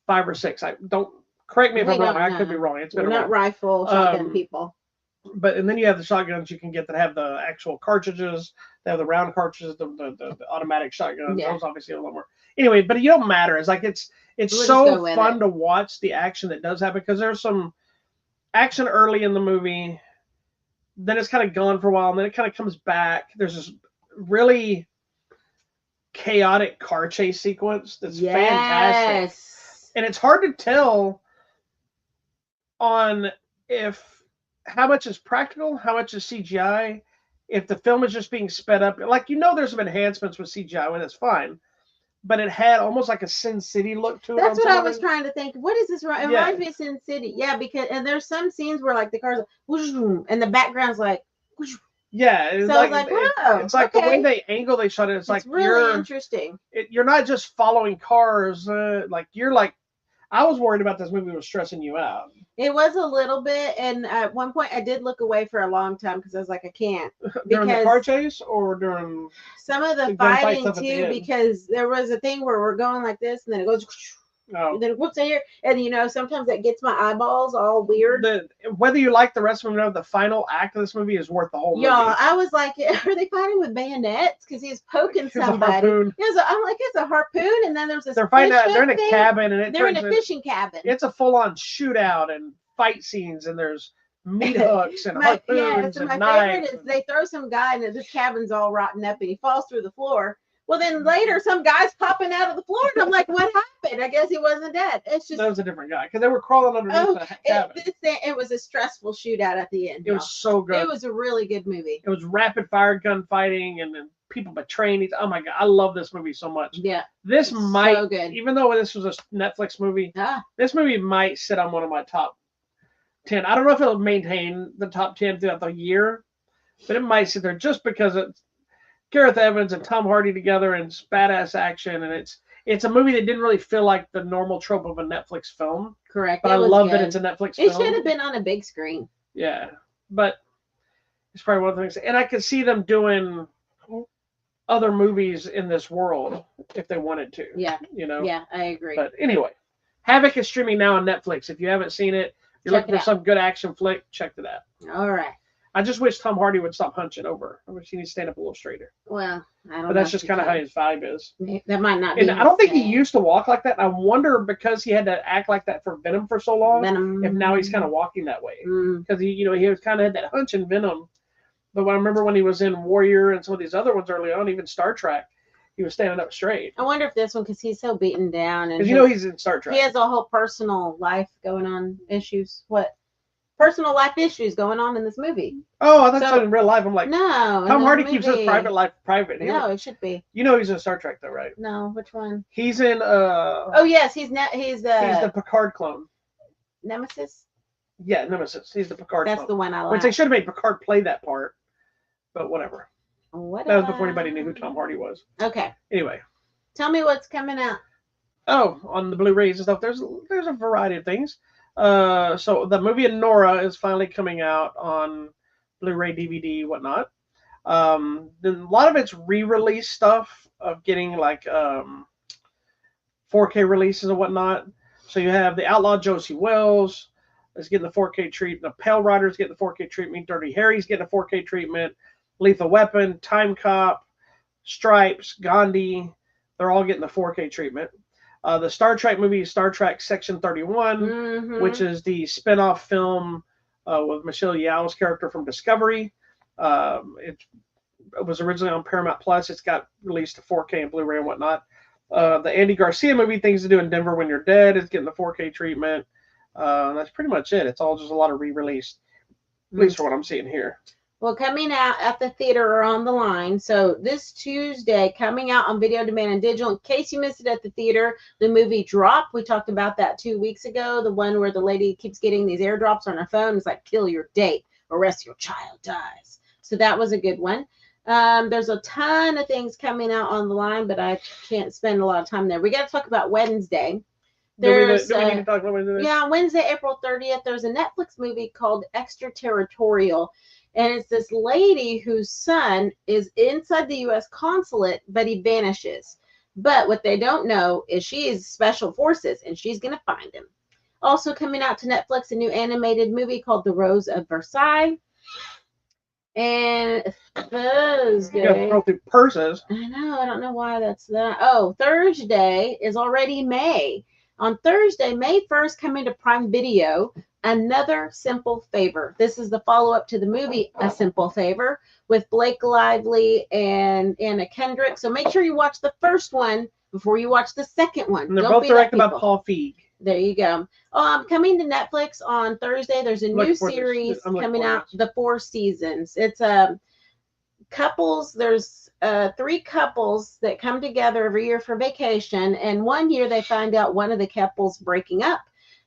5 or 6. I don't correct me if I'm wrong. I could be wrong. It's been not rifle shotgun people. But and then you have the shotguns you can get that have the actual cartridges. They have the round cartridges, the automatic shotguns. Yeah. Those obviously a little more. Anyway, but it don't matter. It's like it's so fun to watch the action that does happen because there's some action early in the movie. Then it's kind of gone for a while, and then it kind of comes back. There's this really chaotic car chase sequence that's fantastic. And it's hard to tell on how much is practical, how much is CGI, if the film is just being sped up. Like, you know, there's some enhancements with CGI, and it's fine. But it had almost like a Sin City look to it. That's what I was trying to think. What is this? It reminds me of Sin City. Yeah, because and there's some scenes where like the cars are whoosh, and the background's like whoosh. Yeah, it's so like wow, it's like the way they shot it. It's like really interesting. You're not just following cars. Like you're like, I was worried about this movie was stressing you out. It was a little bit, and at one point I did look away for a long time because I was like, I can't. During the car chase or during some of the fighting too, because there was a thing where we're going like this, and then it goes. Oh. And then what's here? And you know, sometimes that gets my eyeballs all weird. Whether you like the rest of them or not, the final act of this movie is worth the whole movie. Yeah, I was like, are they fighting with bayonets? Because he's poking somebody. I'm like, it's a harpoon, and then there's this. They're fighting. They're in a cabin, and they're in a fishing cabin. It's a full-on shootout and fight scenes, and there's meat hooks and harpoons and knives. My favorite is they throw some guy, and this cabin's all rotten up, and he falls through the floor. Well, then later, some guy's popping out of the floor, and I'm like, what happened? I guess he wasn't dead. It's just... That was a different guy, because they were crawling underneath the cabin. It was a stressful shootout at the end. It was so good. It was a really good movie. It was rapid-fire gunfighting, and then people betraying each... Oh, my God. I love this movie so much. Yeah. This might... So good. Even though this was a Netflix movie, this movie might sit on one of my top 10. I don't know if it'll maintain the top 10 throughout the year, but it might sit there just because it's Gareth Evans and Tom Hardy together, and it's badass action, and it's a movie that didn't really feel like the normal trope of a Netflix film. Correct. But I love that it's a Netflix film. It should have been on a big screen. Yeah, but it's probably one of the things. And I could see them doing other movies in this world if they wanted to. Yeah. You know. Yeah, I agree. But anyway, Havoc is streaming now on Netflix. If you haven't seen it, you're looking for some good action flick, check it out. All right. I just wish Tom Hardy would stop hunching over. I wish he needs to stand up a little straighter. Well, I don't know. But that's just kind of how his vibe is. That might not be. And I don't think he used to walk like that. I wonder because he had to act like that for Venom for so long. If now he's kind of walking that way. Because he was kind of had that hunch in Venom. But I remember when he was in Warrior and some of these other ones early on, even Star Trek, he was standing up straight. I wonder if this one, because he's so beaten down. Because he's in Star Trek. He has a whole personal life going on, issues. What? Personal life issues going on in this movie. Oh, I thought in real life. I'm like, no. Tom Hardy keeps his private life private. No, it should be. You know he's in Star Trek though, right? No, which one? He's in. Oh yes, he's the Picard clone. Nemesis. Yeah, Nemesis. He's the Picard. That's clone. The one I like. Which they should have made Picard play that part, but whatever. That was before anybody knew who Tom Hardy was. Okay. Anyway. Tell me what's coming out. Oh, on the Blu-rays and stuff. There's a variety of things. So the movie Nora is finally coming out on Blu-ray, DVD, whatnot. Then a lot of it's re-release stuff of getting like 4K releases and whatnot. So you have the Outlaw Josie Wells is getting the 4K treatment. The Pale Rider's getting the 4K treatment. Dirty Harry's getting a 4K treatment. Lethal Weapon, Time Cop, Stripes, Gandhi, they're all getting the 4K treatment. The Star Trek movie is Star Trek Section 31, which is the spin-off film with Michelle Yeoh's character from Discovery. It was originally on Paramount Plus. It's got released to 4K and Blu-ray and whatnot. The Andy Garcia movie, Things to Do in Denver When You're Dead, is getting the 4K treatment. That's pretty much it. It's all just a lot of re-release, at least for what I'm seeing here. Well, coming out at the theater or on the line. So this Tuesday, coming out on video demand and digital. In case you missed it at the theater, the movie Drop. We talked about that 2 weeks ago. The one where the lady keeps getting these airdrops on her phone. It's like, kill your date or else your child dies. So that was a good one. There's a ton of things coming out on the line, but I can't spend a lot of time there. We got to talk about Wednesday. Do we need to talk about Wednesday? Yeah, Wednesday, April 30th, there's a Netflix movie called Extraterritorial. And it's this lady whose son is inside the U.S. consulate, but he vanishes. But what they don't know is she is special forces, and she's going to find him. Also coming out to Netflix, a new animated movie called The Rose of Versailles. And Thursday. You gotta throw through purses. I know. I don't know why that's that. Oh, Thursday is already May. On Thursday, May 1st, coming to Prime Video, Another Simple Favor. This is the follow-up to the movie A Simple Favor with Blake Lively and Anna Kendrick. So make sure you watch the first one before you watch the second one. And they're both directed by Paul Feig. There you go. Coming to Netflix on Thursday, there's a new series coming out, The Four Seasons. It's couples. There's 3 couples that come together every year for vacation, and one year they find out one of the couples breaking up.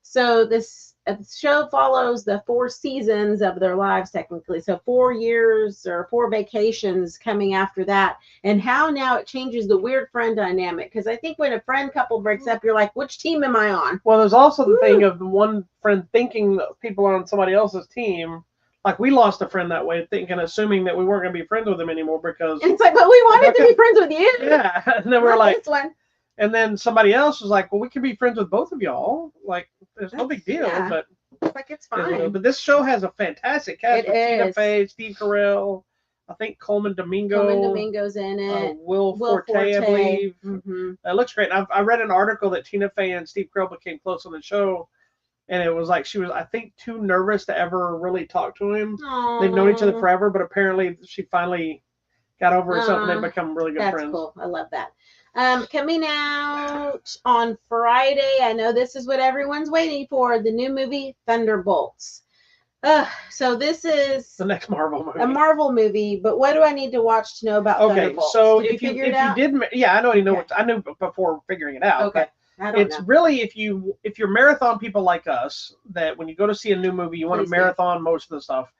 So this show follows the 4 seasons of their lives, technically. So 4 years or 4 vacations coming after that, and how now it changes the weird friend dynamic. Because I think when a friend couple breaks up, you're like, which team am I on? Well, there's also the thing of the one friend thinking that people are on somebody else's team. Like, we lost a friend that way, assuming that we weren't going to be friends with them anymore because... And it's like, but we wanted to be friends with you. Yeah, and then we're like... This one. And then somebody else was like, well, we can be friends with both of y'all. Like, there's no big deal, but... It's like, it's fine. But this show has a fantastic cast. Tina Fey, Steve Carell, I think Coleman Domingo. Coleman Domingo's in it. Will Forte, I believe. Mm-hmm. It looks great. I read an article that Tina Fey and Steve Carell became close on the show. And it was like she was, I think, too nervous to ever really talk to him. Aww. They've known each other forever, but apparently she finally got over herself and they've become really good friends. That's cool. I love that. Coming out on Friday, I know this is what everyone's waiting for, the new movie Thunderbolts. So this is the next Marvel movie. A Marvel movie, but what do I need to watch to know about Thunderbolts? So if you did, yeah, I know you know what I knew before figuring it out. Okay. It's really if you're marathon people like us, that when you go to see a new movie, you want to marathon most of the stuff.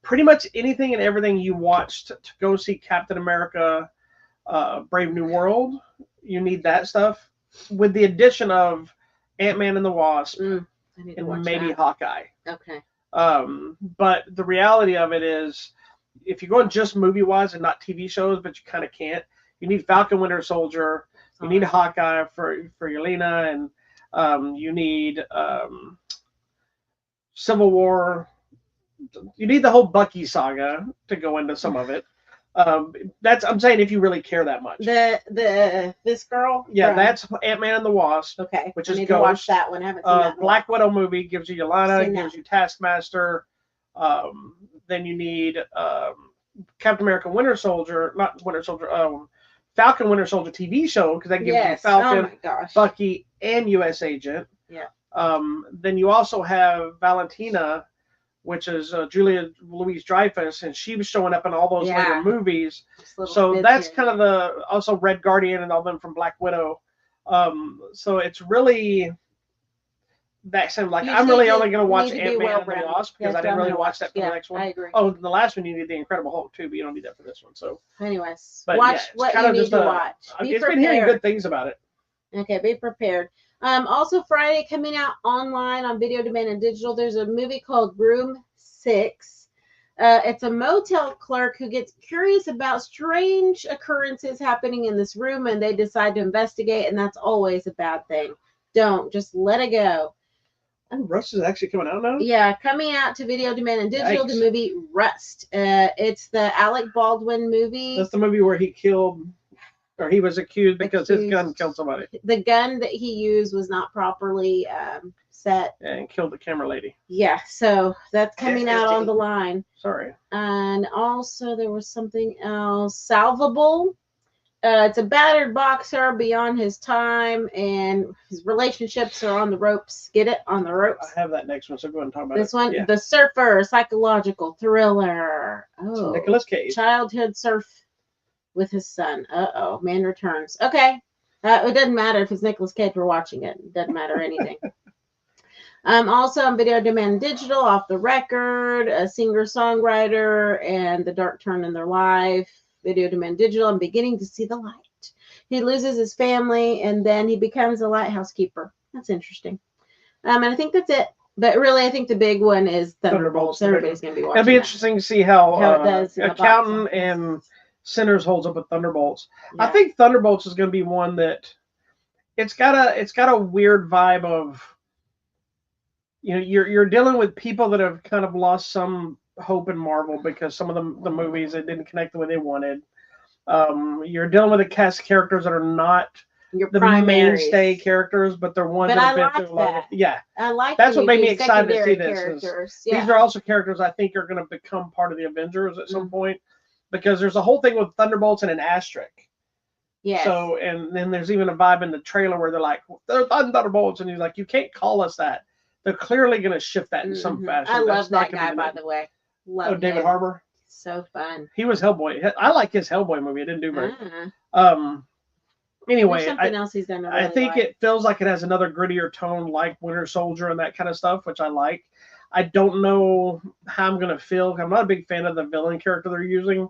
Pretty much anything and everything you watched to go see Captain America, Brave New World, you need that stuff with the addition of Ant-Man and the Wasp and maybe Hawkeye. Okay. But the reality of it is, if you're going just movie-wise and not TV shows, but you kind of can't, you need Falcon Winter Soldier. You need Hawkeye for Yelena, and you need Civil War. You need the whole Bucky saga to go into some of it. I'm saying if you really care that much. This girl. Yeah, that's Ant-Man and the Wasp. Okay, which is Ghost. To watch that one. I haven't seen that. Black Widow movie gives you Yelena, gives you Taskmaster. Then you need Captain America, Falcon Winter Soldier TV show, because that gives you Falcon, Bucky, and U.S. Agent. Yeah. Then you also have Valentina, which is Julia Louis-Dreyfus, and she was showing up in all those later movies. So that's kind of also Red Guardian and all them from Black Widow. So it's really that same, like, I'm really only going to watch Ant-Man and the Wasp because I didn't really watch that for the next one. I agree. Oh, the last one you need the Incredible Hulk too, but you don't need that for this one. So anyways, but watch what you need to watch. It's been hearing good things about it. Okay, be prepared. Also Friday, coming out online on video demand and digital, there's a movie called Room 6. It's a motel clerk who gets curious about strange occurrences happening in this room, and they decide to investigate, and that's always a bad thing. Don't, just let it go. And Rust is actually coming out now? Yeah, coming out to video demand and digital, the movie Rust. It's the Alec Baldwin movie. That's the movie where he killed, or he was accused because his gun killed somebody. The gun that he used was not properly set. And killed the camera lady. Yeah, so that's coming out on the line. Sorry. And also there was something else. Salvable. It's a battered boxer beyond his time, and his relationships are on the ropes. Get it? On the ropes. I have that next one, so go ahead and talk about this one. Yeah. The Surfer, psychological thriller. Oh, Nicolas Cage. Childhood surf with his son. Uh-oh, man returns. Okay. It doesn't matter if it's Nicolas Cage. We're watching it. It doesn't matter anything. Also on Video Demand Digital, Off the Record, a singer-songwriter, and the dark turn in their life. Video Demand Digital, I'm beginning to see the light. He loses his family, and then he becomes a lighthouse keeper. That's interesting. And I think that's it. But really, I think the big one is Thunderbolts. Everybody's going to be watching. It'll be interesting to see how it does. Accountant and Sinners holds up with Thunderbolts. Yeah. I think Thunderbolts is going to be one that it's got a weird vibe of, you know, you're dealing with people that have kind of lost some hope in Marvel because some of the movies that didn't connect the way they wanted. You're dealing with a cast of characters that are not the mainstay characters, but they're ones that have been through a lot of, yeah. I like that's what made me excited to see this. Yeah. These are also characters I think are going to become part of the Avengers at some point, because there's a whole thing with Thunderbolts and an asterisk. Yeah. So, and then there's even a vibe in the trailer where they're like, they're Thunderbolts, and he's like, you can't call us that. They're clearly going to shift that in some fashion. I love that guy, by the way. Love David Harbour. So fun. He was Hellboy. I like his Hellboy movie. It didn't do very. Anyway, something else he's done. I think it feels like it has another grittier tone, like Winter Soldier and that kind of stuff, which I like. I don't know how I'm gonna feel. I'm not a big fan of the villain character they're using.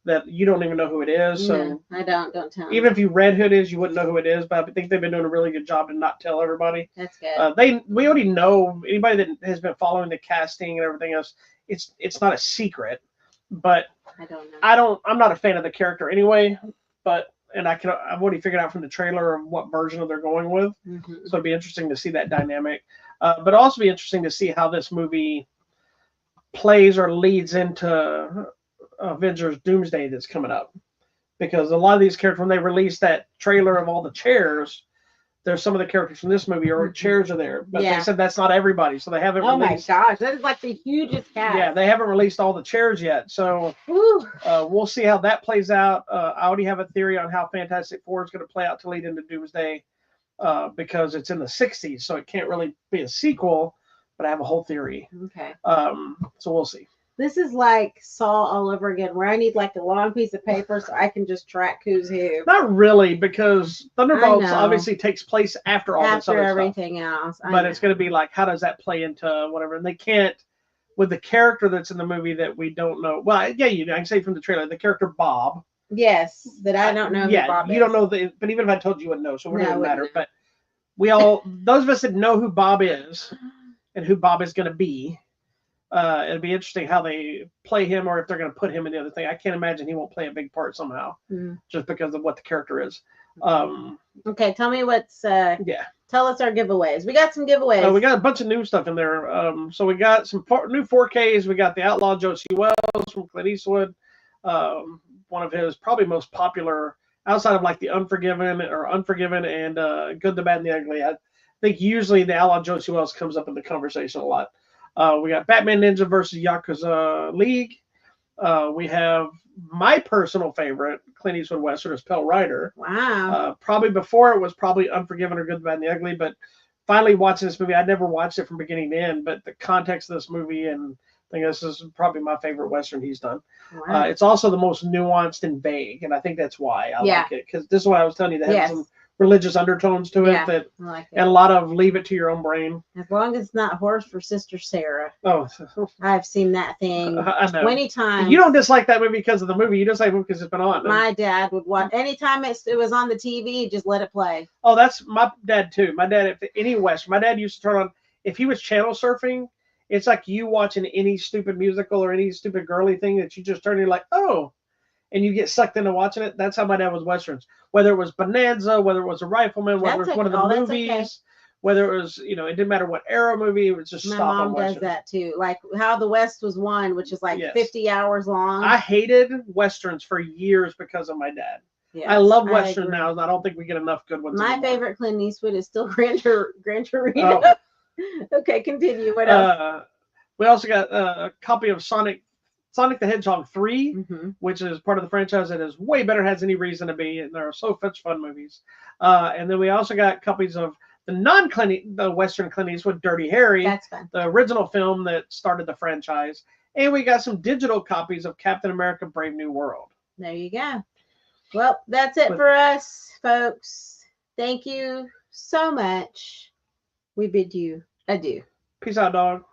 That you don't even know who it is. So no, I don't. Don't tell me. Even if you read who it is, you wouldn't know who it is. But I think they've been doing a really good job to not tell everybody. That's good. We already know, anybody that has been following the casting and everything else. It's not a secret. But I don't know. I'm not a fan of the character anyway. But I've already figured out from the trailer of what version they're going with. Mm-hmm. So it'd be interesting to see that dynamic. But also be interesting to see how this movie plays or leads into Avengers Doomsday that's coming up, because a lot of these characters, when they released that trailer of all the chairs, there's some of the characters from this movie or chairs are there, but they said that's not everybody, so they haven't released. Oh my gosh, that is like the hugest cast. Yeah, they haven't released all the chairs yet, so we'll see how that plays out. I already have a theory on how Fantastic Four is going to play out to lead into Doomsday, because it's in the 60s, so it can't really be a sequel, but I have a whole theory. Okay. So we'll see. This is like Saw all over again, where I need like a long piece of paper so I can just track who's who. Not really, because Thunderbolts obviously takes place after all this other everything stuff. Else. But it's going to be like, how does that play into whatever? And they can't, with the character that's in the movie that we don't know. Well, yeah, I can say from the trailer, the character Bob. Yes, that I don't know who Bob is. You don't know, but even if I told you, you wouldn't know, so it doesn't matter. But those of us that know who Bob is and who Bob is going to be, it'll be interesting how they play him, or if they're going to put him in the other thing. I can't imagine he won't play a big part somehow, just because of what the character is. Okay, tell me what's. Tell us our giveaways. We got some giveaways. We got a bunch of new stuff in there. So we got some new 4Ks. We got the Outlaw Josie Wells from Clint Eastwood. One of his probably most popular, outside of like the Unforgiven and Good, the Bad, and the Ugly. I think usually the Outlaw Josie Wells comes up in the conversation a lot. We got Batman Ninja versus Yakuza League. We have my personal favorite Clint Eastwood Western is Pale Rider. Wow. Probably before it was probably Unforgiven or Good, the Bad, and the Ugly, but finally watching this movie, I'd never watched it from beginning to end, but the context of this movie, and I think this is probably my favorite Western he's done. Wow. It's also the most nuanced and vague, and I think that's why I like it, because this is what I was telling you, that has some religious undertones to it, and a lot of leave it to your own brain. As long as it's not Horse for Sister Sarah. Oh, I've seen that thing 20 times. You don't dislike that movie because of the movie. You just like it because it's been on. My dad would watch anytime it was on the TV. Just let it play. Oh, that's my dad too. My dad, if any Western, my dad used to turn on, if he was channel surfing. It's like you watching any stupid musical or any stupid girly thing that you just turn and you're like, oh. And you get sucked into watching it. That's how my dad was Westerns. Whether it was Bonanza, whether it was a Rifleman, whether it was one of the movies, whether it was, it didn't matter what era movie, it was just stop on Western. My mom does that too. Like How the West Was Won, which is like 50 hours long. I hated Westerns for years because of my dad. Yes, I love Western now, and I don't think we get enough good ones My anymore. Favorite Clint Eastwood is still Gran Torino. Oh. Okay, continue. What else? We also got a copy of Sonic Sonic the Hedgehog 3, which is part of the franchise that is way better, has any reason to be, and they're so such fun movies. And then we also got copies of the Western Clint Eastwood Dirty Harry. That's fun. The original film that started the franchise. And we got some digital copies of Captain America Brave New World. There you go. Well, that's it for us, folks. Thank you so much. We bid you adieu. Peace out, dog.